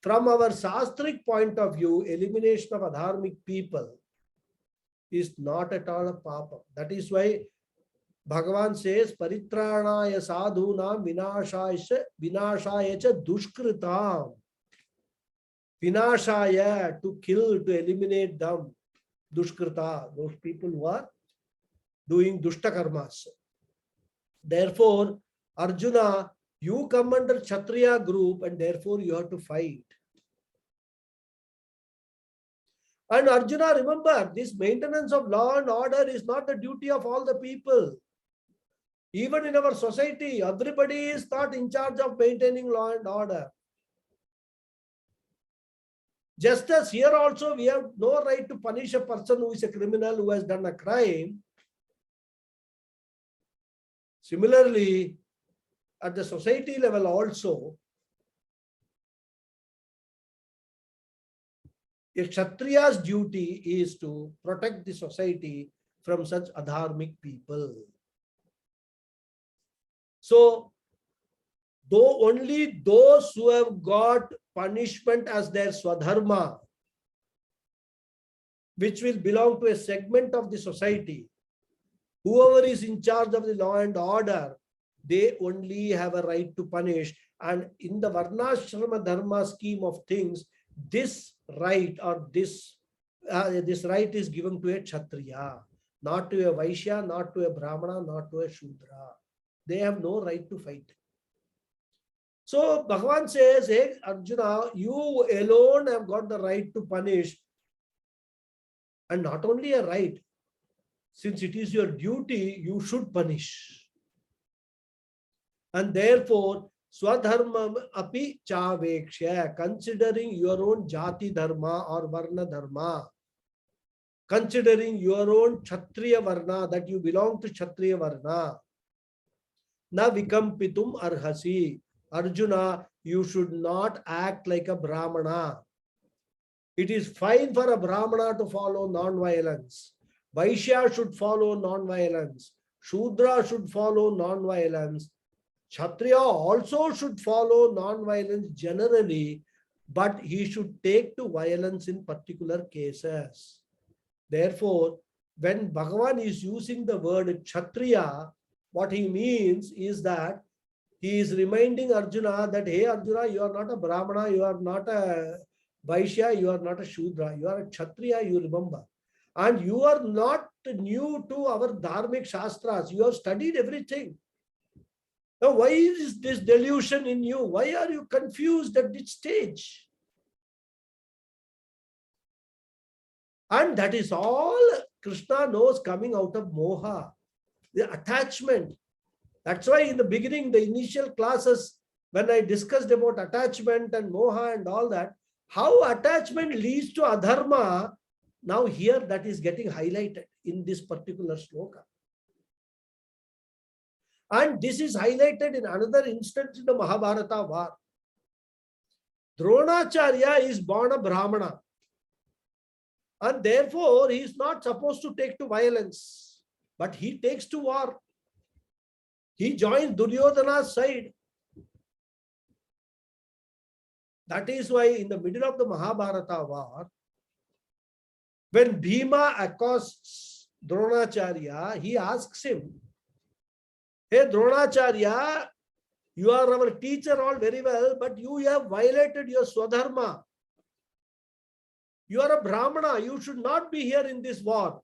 From our shastric point of view, elimination of adharmic people is not at all a papa. That is why Bhagavan says, Paritranaya sadhunam vinashaya cha dushkritam. Vinashaya, to kill, to eliminate them. Dushkrita, those people who are doing dushta karmas. Therefore, Arjuna, you come under Kshatriya group and therefore you have to fight. And Arjuna, remember, this maintenance of law and order is not the duty of all the people. Even in our society, everybody is not in charge of maintaining law and order. Just as here also, we have no right to punish a person who is a criminal, who has done a crime. Similarly, at the society level also, a Kshatriya's duty is to protect the society from such adharmic people. So, though only those who have got punishment as their swadharma, which will belong to a segment of the society, whoever is in charge of the law and order, they only have a right to punish. And in the Varnashrama Dharma scheme of things, this right or this right is given to a Kshatriya, not to a Vaishya, not to a Brahmana, not to a Shudra. They have no right to fight. So Bhagavan says, hey Arjuna, you alone have got the right to punish. And not only a right, since it is your duty, you should punish. And therefore, Swadharma api chaveksha, considering your own jati dharma or varna dharma, considering your own Kshatriya varna, that you belong to Kshatriya varna, na vikampitum arhasi. Arjuna, you should not act like a Brahmana. It is fine for a Brahmana to follow non-violence. Vaishya should follow non-violence. Shudra should follow non-violence. Kshatriya also should follow non-violence generally, but he should take to violence in particular cases. Therefore, when Bhagavan is using the word Kshatriya, what he means is that he is reminding Arjuna that, hey Arjuna, you are not a Brahmana, you are not a Vaishya, you are not a Shudra, you are a Kshatriya, you remember. And you are not new to our Dharmic Shastras, you have studied everything. Now, why is this delusion in you? Why are you confused at this stage? And that is all Krishna knows coming out of moha, the attachment. That's why in the beginning, the initial classes, when I discussed about attachment and moha and all that, how attachment leads to adharma, now here that is getting highlighted in this particular sloka. And this is highlighted in another instance in the Mahabharata war. Dronacharya is born a Brahmana. And therefore, he is not supposed to take to violence. But he takes to war. He joins Duryodhana's side. That is why in the middle of the Mahabharata war, when Bhima accosts Dronacharya, he asks him, hey Dronacharya, you are our teacher all very well, but you have violated your Swadharma. You are a Brahmana, you should not be here in this war.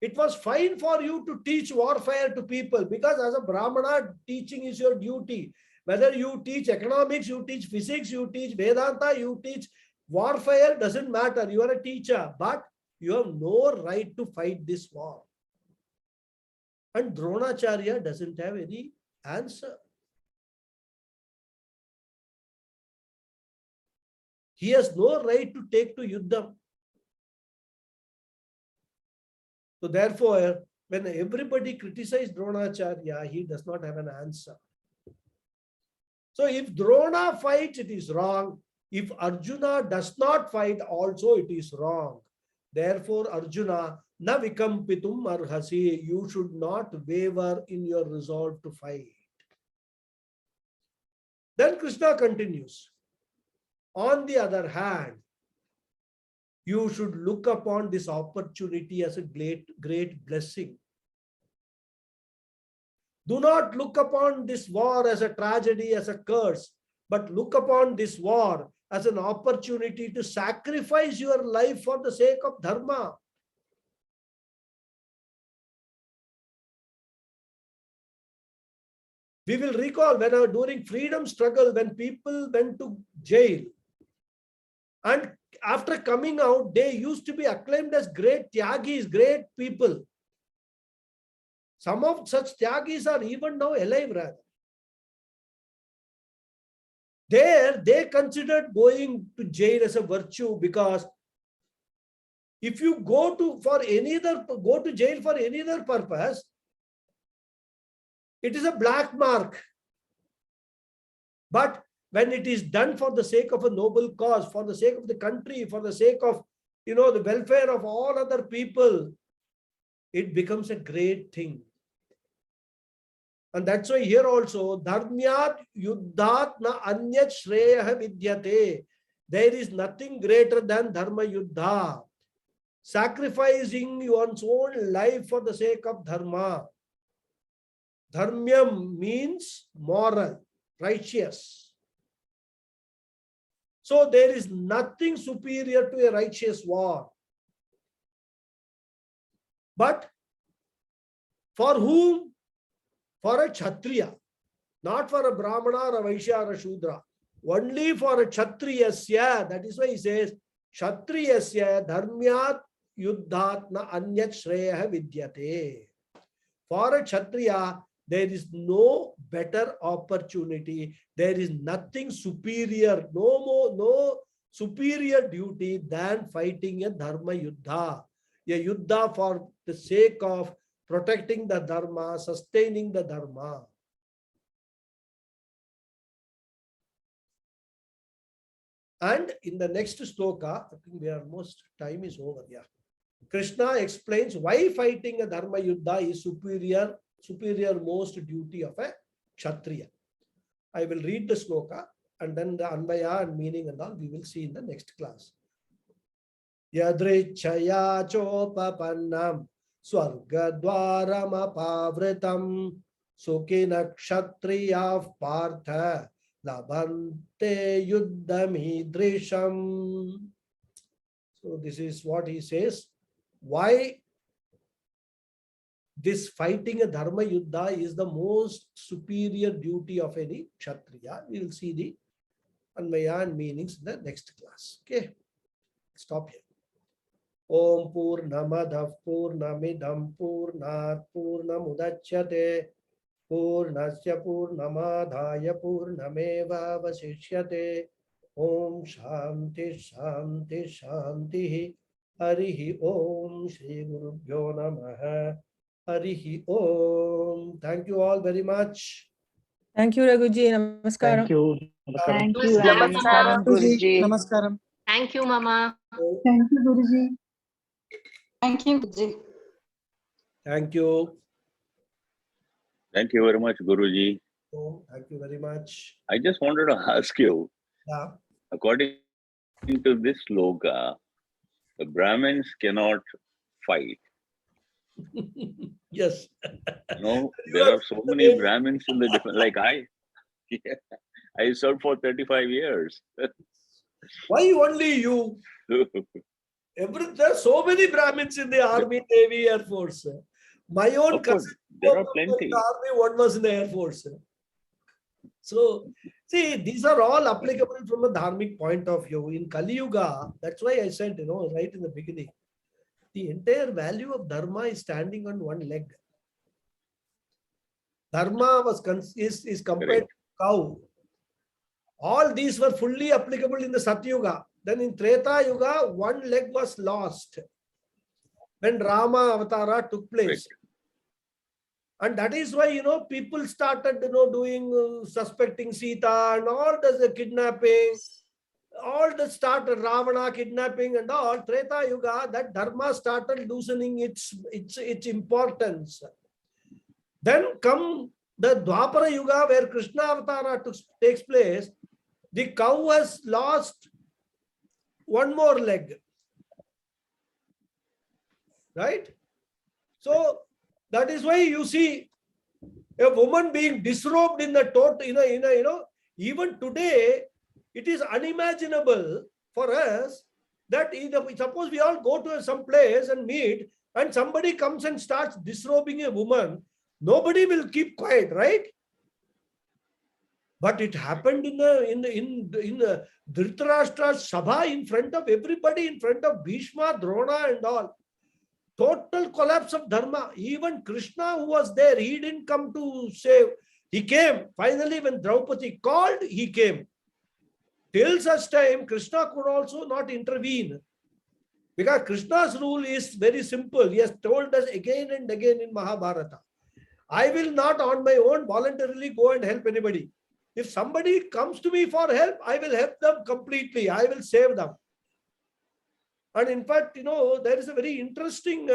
It was fine for you to teach warfare to people because as a Brahmana, teaching is your duty. Whether you teach economics, you teach physics, you teach Vedanta, you teach warfare, doesn't matter. You are a teacher, but you have no right to fight this war. And Dronacharya doesn't have any answer. He has no right to take to Yuddham. So therefore, when everybody criticized Dronacharya, he does not have an answer. So if Drona fights, it is wrong. If Arjuna does not fight, also it is wrong. Therefore, Arjuna, na vikampitum arhasi. You should not waver in your resolve to fight. Then Krishna continues. On the other hand, you should look upon this opportunity as a great blessing. Do not look upon this war as a tragedy, as a curse, but look upon this war as an opportunity to sacrifice your life for the sake of dharma. We will recall during freedom struggle, when people went to jail, and after coming out, they used to be acclaimed as great tyagis, great people. Some of such tyagis are even now alive, rather. There, they considered going to jail as a virtue, because if you go to jail for any other purpose, it is a black mark. But when it is done for the sake of a noble cause, for the sake of the country, for the sake of, the welfare of all other people, it becomes a great thing. And that's why here also, dharmyat yuddhat na anyat shreyah vidyate. There is nothing greater than dharma yuddha. Sacrificing one's own life for the sake of dharma. Dharmyam means moral, righteous. So there is nothing superior to a righteous war. But for whom? For a Kshatriya, not for a Brahmana or a Vaishya or a Shudra. Only for a Kshatriyasya. That is why he says, Kshatriyasya dharmyat yuddhat na anyat shreyah vidyate. For a Kshatriya, there is no better opportunity. There is nothing superior, no superior duty than fighting a dharma yuddha. A yuddha for the sake of protecting the dharma, sustaining the dharma. And in the next sloka, I think we are almost, time is over. Yeah. Krishna explains why fighting a dharma yuddha is superior most duty of a Kshatriya. I will read the sloka and then the anvaya and meaning and all we will see in the next class. Yadrichaya chopapannam swargadwaram apavritam sukina kshatriya partha labhante yuddhamidrisham. So this is what he says. Why this fighting a dharma yuddha is the most superior duty of any Kshatriya. We will see the anvaya and meanings in the next class. Okay, stop here. Om Purnamadav Purnamidam Purnat Purnamudachyate Purnasya Purnamadhaya Purnameva Vasishyate. Om Shanti Shanti Shanti. Harihi Om Shri Gurubhyo Namaha. Harihi Om. Thank you all very much. Thank you, Raghuji. Namaskaram. Thank you. Thank you. Namaskaram, Guruji. Namaskaram. Thank you, Mama. Thank you, Guruji. Thank you, Guruji. Thank you. Thank you very much, Guruji. Thank you very much. I just wanted to ask you, according to this sloka, the Brahmins cannot fight. Yes. No, there are so many Brahmins in the different, like I served for 35 years. Why only you? There are so many Brahmins in the army, navy, air force. My own Of course, cousin, there are one was plenty. in the army, one was in the air force. So, see, these are all applicable from a dharmic point of view. In Kali Yuga, that's why I said, right in the beginning, the entire value of dharma is standing on one leg. Dharma is compared to cow. All these were fully applicable in the Satyuga. Then in Treta Yuga, one leg was lost when Rama Avatara took place. And that is why, people started, doing, suspecting Sita and all the kidnapping, all that started, Ravana kidnapping and all. Treta Yuga, that dharma started loosening its importance. Then come the Dwapara Yuga, where Krishna Avatara takes place. The cow has lost one more leg. Right? So that is why you see a woman being disrobed in the total, even today, it is unimaginable for us that suppose we all go to some place and meet and somebody comes and starts disrobing a woman, nobody will keep quiet, right? But it happened in the Dhritarashtra's Sabha, in front of everybody, in front of Bhishma, Drona and all. Total collapse of dharma. Even Krishna, who was there, he didn't come to save. He came. Finally, when Draupadi called, he came. Till such time, Krishna could also not intervene. Because Krishna's rule is very simple. He has told us again and again in Mahabharata, I will not on my own voluntarily go and help anybody. If somebody comes to me for help, I will help them completely. I will save them. And in fact, there is a very interesting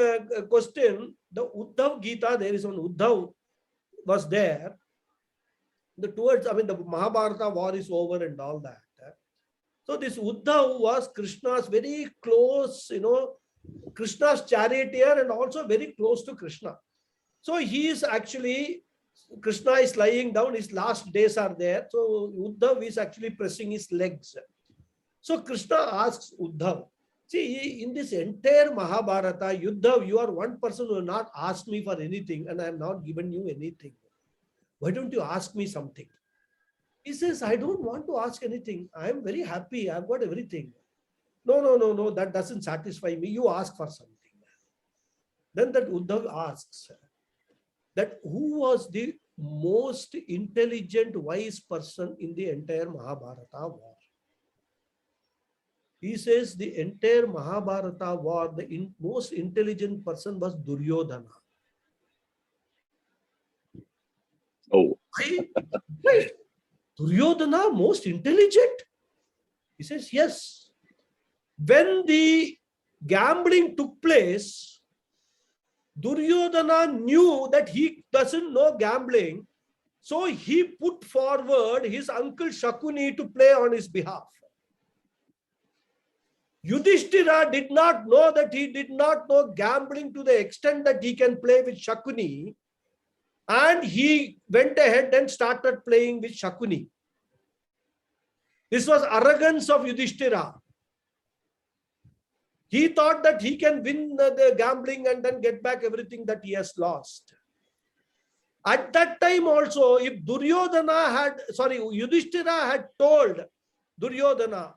question. The Uddhav Gita, there is one Uddhav was there. The Mahabharata war is over and all that. So this Uddhav was Krishna's very close, Krishna's charioteer and also very close to Krishna. So he is actually, Krishna is lying down, his last days are there. So Uddhav is actually pressing his legs. So Krishna asks Uddhav, see, in this entire Mahabharata, Uddhav, you are one person who has not asked me for anything and I have not given you anything. Why don't you ask me something? He says, I don't want to ask anything. I am very happy. I've got everything. No, that doesn't satisfy me. You ask for something. Then that Uddhav asks that who was the most intelligent, wise person in the entire Mahabharata war? He says the entire Mahabharata war, the most intelligent person was Duryodhana. Oh. Why? Duryodhana most intelligent? He says, yes. When the gambling took place, Duryodhana knew that he doesn't know gambling. So he put forward his uncle Shakuni to play on his behalf. Yudhishthira did not know that he did not know gambling to the extent that he can play with Shakuni. And he went ahead and started playing with Shakuni. This was arrogance of Yudhishthira. He thought that he can win the gambling and then get back everything that he has lost. At that time also, if Yudhishthira had told Duryodhana,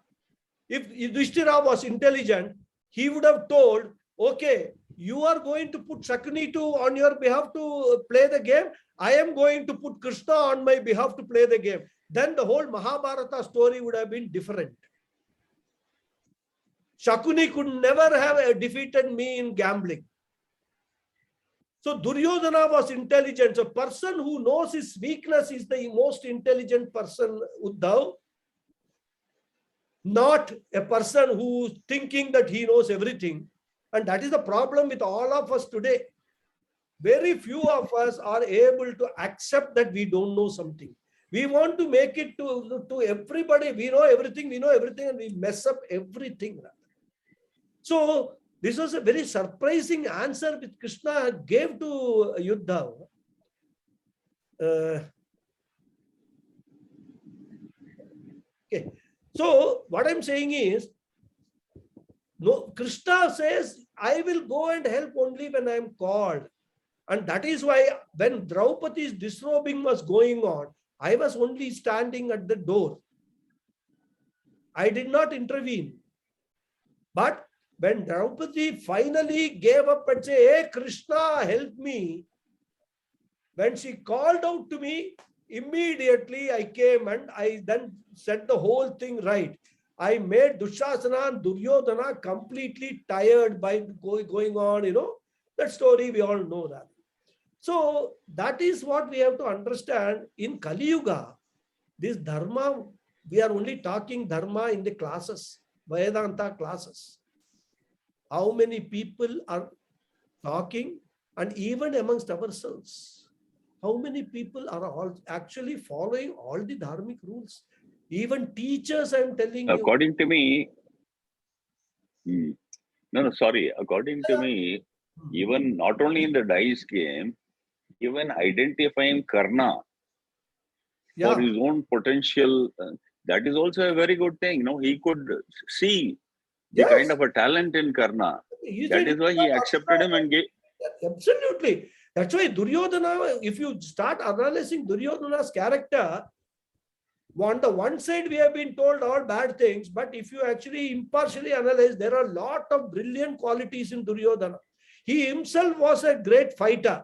if Yudhishthira was intelligent, he would have told, okay, you are going to put Shakuni on your behalf to play the game. I am going to put Krishna on my behalf to play the game. Then the whole Mahabharata story would have been different. Shakuni could never have defeated me in gambling. So Duryodhana was intelligent. So a person who knows his weakness is the most intelligent person, Uddhav. Not a person who's thinking that he knows everything. And that is the problem with all of us today. Very few of us are able to accept that we don't know something. We want to make it to everybody. We know everything, and we mess up everything. So this was a very surprising answer which Krishna gave to Uddhav. Okay. So what I'm saying is, no, Krishna says, I will go and help only when I am called. And that is why when Draupadi's disrobing was going on, I was only standing at the door. I did not intervene. But when Draupadi finally gave up and said, hey, Krishna, help me. When she called out to me, immediately I came and I then set the whole thing right. I made Dushasana and Duryodhana completely tired by going on, that story we all know that. So that is what we have to understand in Kali Yuga. This dharma, we are only talking dharma in the classes, Vedanta classes. How many people are talking, and even amongst ourselves, how many people are all actually following all the dharmic rules? Even teachers, I'm telling you. According to me, sorry. According to me, even not only in the dice game, even identifying Karna Yeah. for his own potential, that is also a very good thing. He could see the Yes. kind of a talent in Karna. That is why he accepted him and gave. Absolutely. That's why Duryodhana, if you start analyzing Duryodhana's character, on the one side we have been told all bad things, but if you actually impartially analyze, there are a lot of brilliant qualities in Duryodhana. He himself was a great fighter.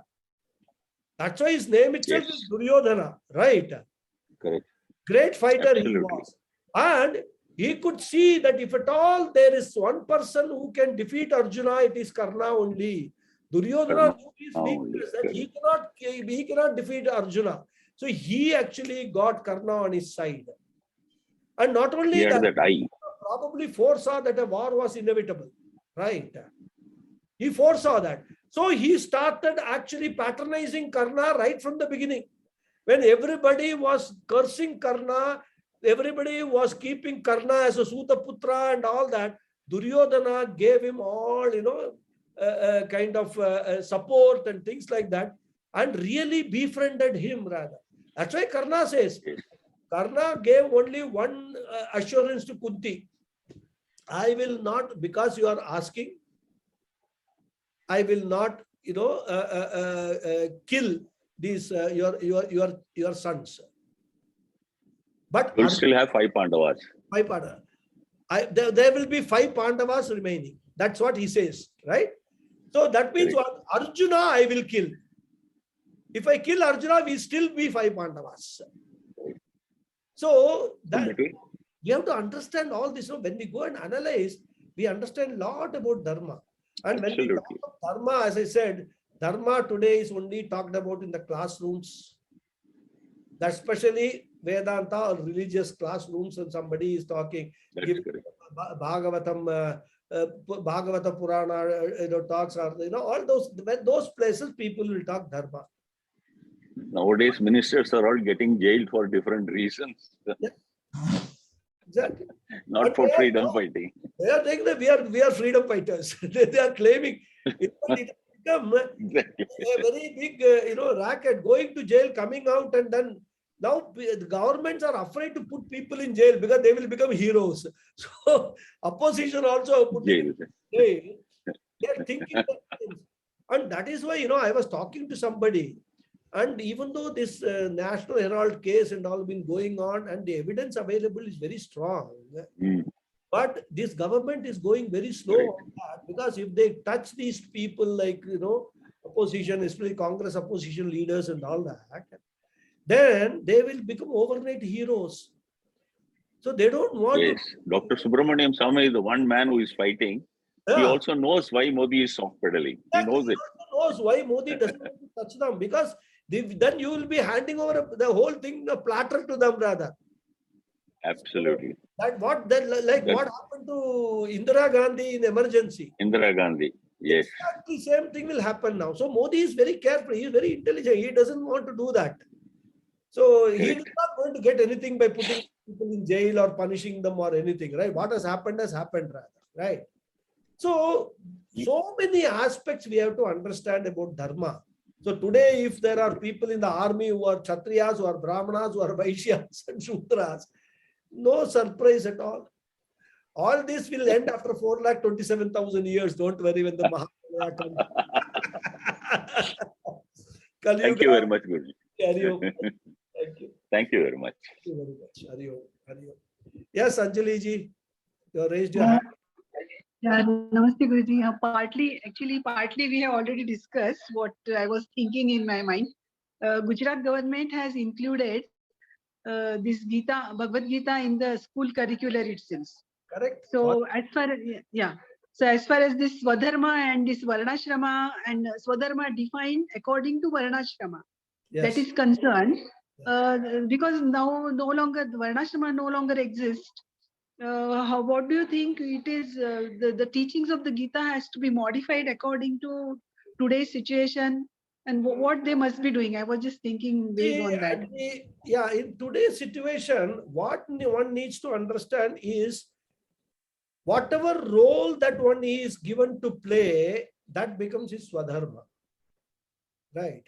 That's why his name itself Yes. is Duryodhana, right? Correct. Great fighter Absolutely. he was. And he could see that if at all there is one person who can defeat Arjuna, it is Karna only. Duryodhana knew his weakness, that he cannot defeat Arjuna. So he actually got Karna on his side. And not only He had that, that eye. probably foresaw that a war was inevitable, right? He foresaw that. So he started actually patronizing Karna right from the beginning. When everybody was cursing Karna, everybody was keeping Karna as a Sutaputra and all that, Duryodhana gave him all, kind of support and things like that, and really befriended him rather. That's why Karna says, Karna gave only one assurance to Kunti. I will not, because you are asking, I will not, kill these your sons. But We'll still have 5 Pandavas. 5 Pandavas. There will be 5 Pandavas remaining. That's what he says, right? So that means what? Arjuna I will kill. If I kill Arjuna, we still be 5 Pandavas. So that we have to understand all this. So when we go and analyze, we understand a lot about dharma. And when we talk about dharma, as I said, dharma today is only talked about in the classrooms. That especially Vedanta or religious classrooms, and somebody is talking, Bhagavatam, Bhagavata Purana talks, or all those places people will talk dharma. Nowadays, ministers are all getting jailed for different reasons. Yeah. Exactly. Not for freedom fighting. They are saying that we are freedom fighters. They are claiming it has become a very big racket, going to jail, coming out, and then now the governments are afraid to put people in jail because they will become heroes. So opposition also put in jail. They are thinking that things. And that is why I was talking to somebody. And even though this National Herald case and all been going on, and the evidence available is very strong, but this government is going very slow on that, because if they touch these people like, opposition, especially Congress opposition leaders and all that, then they will become overnight heroes. So they don't want to. Dr. Subramaniam Swamy is the one man who is fighting. He also knows why Modi is soft pedaling. He knows it. He knows why Modi doesn't want to touch them, because then you will be handing over the whole thing, a platter to them rather. Absolutely. What happened to Indira Gandhi in emergency? Indira Gandhi, yes. Exactly same thing will happen now. So Modi is very careful. He is very intelligent. He doesn't want to do that. So he is not going to get anything by putting people in jail or punishing them or anything, right? What has happened rather, right? So many aspects we have to understand about dharma. So today, if there are people in the army who are Kshatriyas, who are Brahmanas, who are Vaishyas and Shudras, no surprise at all. All this will end after 4,27,000 years. Don't worry when the Mahapralaya comes. Thank you very much, Guruji. Thank you. Thank you very much. Thank you very much. Yes, Anjali ji, you raised your hand. Yeah, Namaste Guruji. Partly we have already discussed what I was thinking in my mind. Gujarat government has included this Gita, Bhagavad Gita in the school curricular itself. Correct. So as far as, yeah. So as far as this Swadharma and this Varnashrama and Swadharma defined according to Varnashrama, that Yes. is concerned, because now no longer Varnashrama no longer exists. What do you think it is? The teachings of the Gita has to be modified according to today's situation and what they must be doing. I was just thinking based on that. Yeah, in today's situation, what one needs to understand is whatever role that one is given to play, that becomes his Swadharma. Right.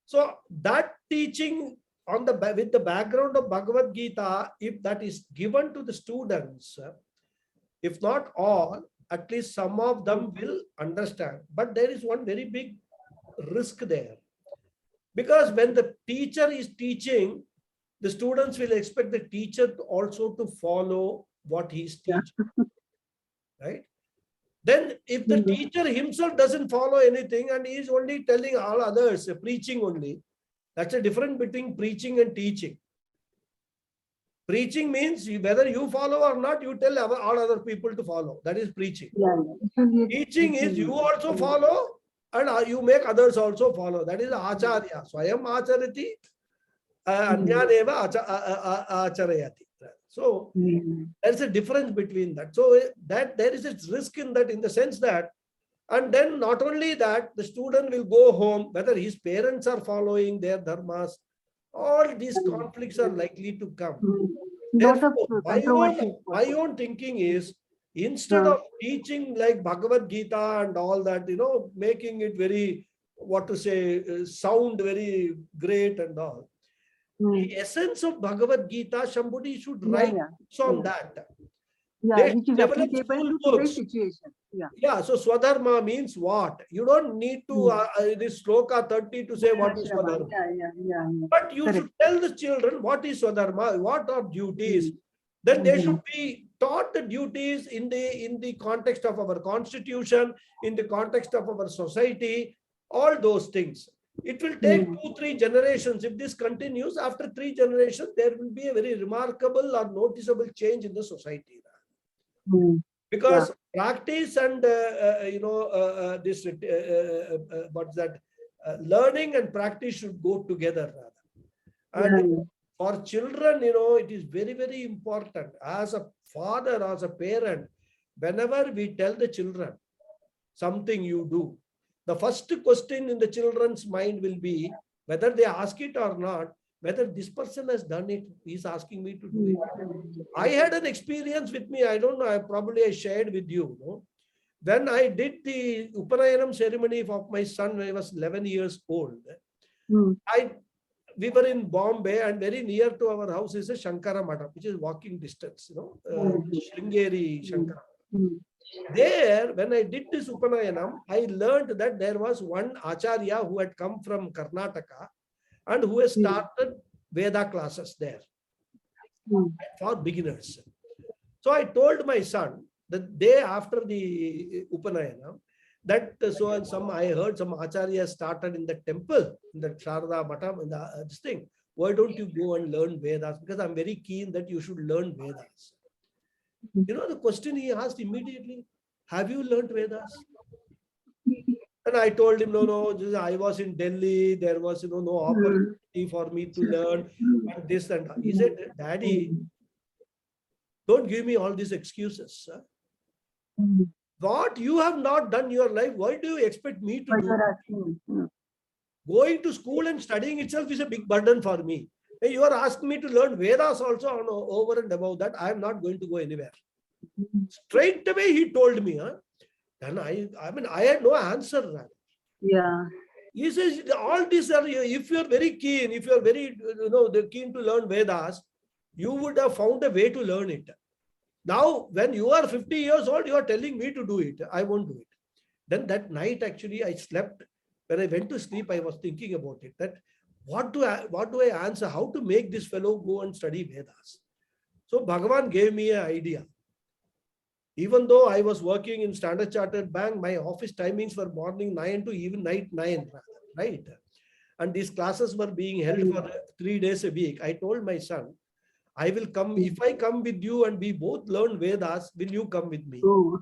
So that teaching on the with the background of Bhagavad Gita, if that is given to the students, if not all, at least some of them will understand. But there is one very big risk there. Because when the teacher is teaching, the students will expect the teacher also to follow what he is teaching. Right? Then if the teacher himself doesn't follow anything and he is only telling all others, preaching only, that's a difference between preaching and teaching. Preaching means whether you follow or not, you tell all other people to follow. That is preaching. Teaching is you also follow and you make others also follow. That is Acharya. Swayam Acharati, Anyaneva Acharayati. So there's a difference between that. So that there is a risk in that, in the sense that, and then not only that, the student will go home, whether his parents are following their dharmas, all these conflicts are likely to come. Therefore, my own thinking is, instead of teaching like Bhagavad Gita and all that, making it very, what to say, sound very great and all, the essence of Bhagavad Gita, somebody should write on that. Yeah, which is applicable to today's situation. Yeah, so Swadharma means what? You don't need to, this sloka 30 to say what is Swadharma. But you should tell the children what is Swadharma, what are duties. Then they should be taught the duties in the context of our constitution, in the context of our society, all those things. It will take 2-3 generations. If this continues, after 3 generations, there will be a very remarkable or noticeable change in the society. Because practice and this what's that? Learning and practice should go together. And for children, it is very, very important. As a father, as a parent, whenever we tell the children something you do, the first question in the children's mind will be, whether they ask it or not, whether this person has done it, he's asking me to do it. I had an experience with me, I don't know, I shared with you. When I did the Upanayanam ceremony of my son when I was 11 years old, we were in Bombay, and very near to our house is a Shankara Mata, which is walking distance, Sringeri Shankara. There, when I did this Upanayanam, I learned that there was one Acharya who had come from Karnataka and who has started Veda classes there for beginners. So I told my son the day after the Upanayanam that I heard some Acharya started in the temple, in the Sharda Mata, in this thing. Why don't you go and learn Vedas? Because I'm very keen that you should learn Vedas. The question he asked immediately, have you learned Vedas? And I told him, no, I was in Delhi. There was no opportunity for me to learn and this and that. He said, Daddy, don't give me all these excuses. What you have not done in your life, why do you expect me to do? Going to school and studying itself is a big burden for me. You are asking me to learn Vedas also over and above that. I am not going to go anywhere. Straight away he told me. And I had no answer. He says, all these are, if you are very keen, if you are very keen to learn Vedas, you would have found a way to learn it. Now, when you are 50 years old, you are telling me to do it. I won't do it. Then that night, actually, I slept. When I went to sleep, I was thinking about it. That what do I answer? How to make this fellow go and study Vedas? So Bhagavan gave me an idea. Even though I was working in Standard Chartered Bank, my office timings were morning 9 to even night 9, right? And these classes were being held for 3 days a week. I told my son, I will come. If I come with you and we both learn Vedas, will you come with me? Oh.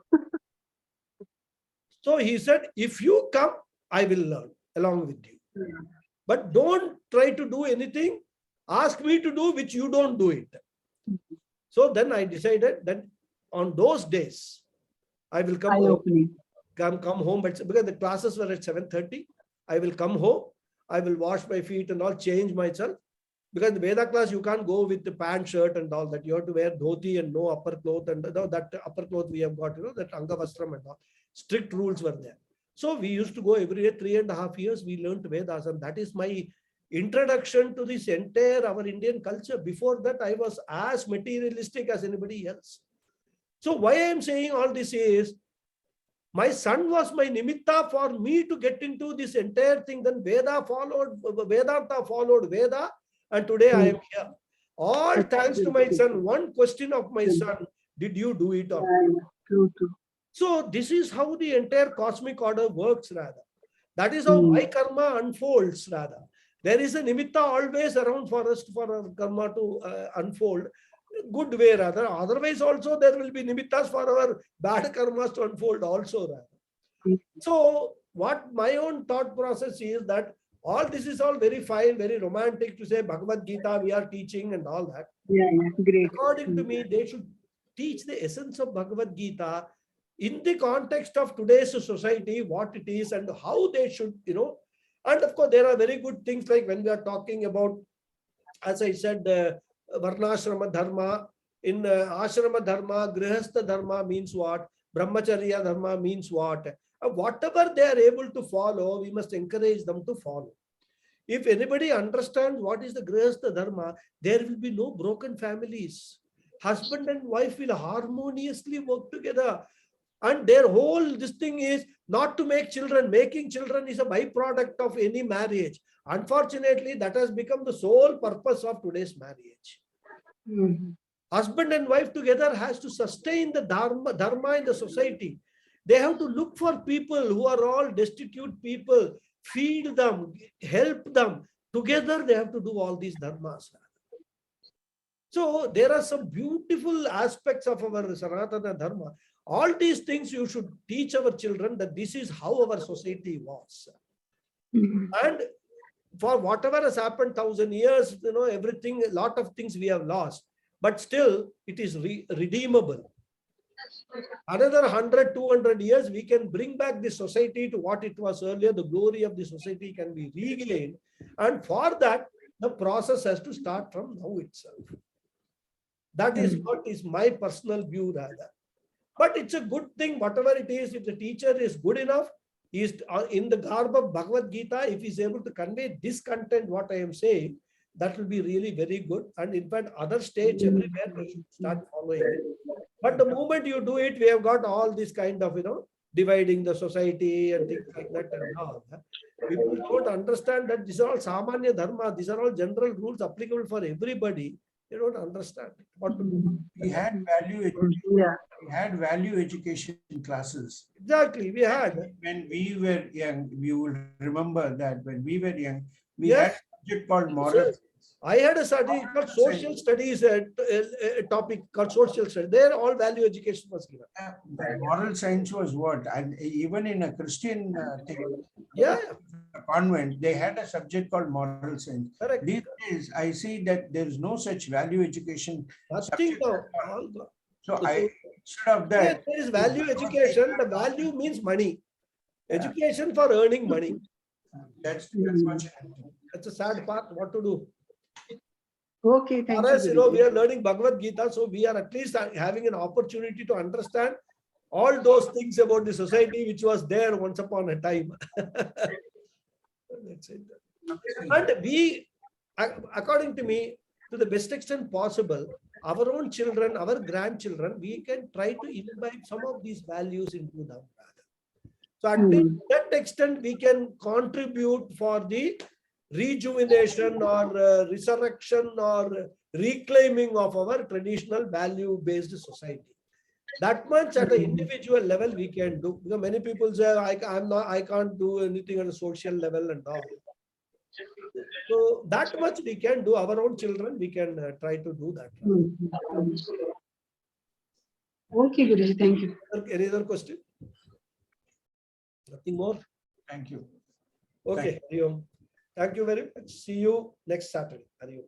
So he said, if you come, I will learn along with you. But don't try to do anything. Ask me to do which you don't do it. So then I decided that on those days, I will come home. Eye-opening. Come home, but because the classes were at 7:30, I will come home. I will wash my feet and all, change myself. Because in the Veda class, you can't go with the pant, shirt and all that. You have to wear dhoti and no upper cloth. And that upper cloth we have got, that Anga Vastram and all. Strict rules were there. So we used to go every day, 3.5 years, we learned Vedas. And that is my introduction to this entire our Indian culture. Before that, I was as materialistic as anybody else. So why I am saying all this is, my son was my nimitta for me to get into this entire thing. Then Vedanta followed Veda, and today I am here. All thanks to my son. One question of my son, did you do it or not? True. So this is how the entire cosmic order works, rather. That is how my karma unfolds, rather. There is a nimitta always around for us for our karma to unfold. Good way, rather. Otherwise, also there will be nimittas for our bad karmas to unfold also, rather. So what my own thought process is that all this is all very fine, very romantic to say Bhagavad Gita we are teaching and all that. Yeah, great. According to me, they should teach the essence of Bhagavad Gita in the context of today's society, what it is and how they should, And of course, there are very good things like when we are talking about, as I said, Varnashrama Dharma. In Ashrama Dharma, Grihastha Dharma means what? Brahmacharya Dharma means what? Whatever they are able to follow, we must encourage them to follow. If anybody understands what is the Grihastha Dharma, there will be no broken families. Husband and wife will harmoniously work together. And their whole this thing is not to make children. Making children is a byproduct of any marriage. Unfortunately, that has become the sole purpose of today's marriage. Husband and wife together has to sustain the dharma in the society. They have to look for people who are all destitute people, feed them, help them. Together they have to do all these dharmas. So there are some beautiful aspects of our Sanatana Dharma. All these things you should teach our children that this is how our society was. And for whatever has happened 1,000 years, everything, a lot of things we have lost. But still, it is redeemable. Another 100, 200 years, we can bring back the society to what it was earlier. The glory of the society can be regained. And for that, the process has to start from now itself. That is what is my personal view, rather. But it's a good thing, whatever it is, if the teacher is good enough, he is in the garb of Bhagavad Gita, if he is able to convey this content, what I am saying, that will be really very good. And in fact, other states everywhere, they should start following it. But the moment you do it, we have got all this kind of, dividing the society and things like that and all. People don't understand that these are all Samanya Dharma, these are all general rules applicable for everybody. They don't understand what to do. We had value education. Yeah. We had value education classes. Exactly, we had. When we were young, you will remember that when we were young, we Yes. had a subject called moral. I had a study called social studies, a topic called social studies. There, all value education was given. The moral science was what? And even in a Christian thing, Yeah, convent, they had a subject called moral science. correct. These days, I see that there is no such value education. Nothing subject. now. All gone. So instead of Yes, that, there is value education. The value means money. Education for earning money. that's unfortunate. That's a sad part. What to do? Okay, thank For us, you. we are learning Bhagavad Gita, so we are at least having an opportunity to understand all those things about the society which was there once upon a time. That's it. And we, according to me, to the best extent possible, our own children, our grandchildren, we can try to imbibe some of these values into them. So at that extent, we can contribute for the rejuvenation or resurrection or reclaiming of our traditional value-based society. That much at an individual level we can do. Because many people say, I can't do anything at a social level and all. So that much we can do. Our own children, we can try to do that. Okay, Guruji, thank you. Any other question? Nothing more? Thank you. Okay, Hari Om. Thank you very much. See you next Saturday. Hari Om.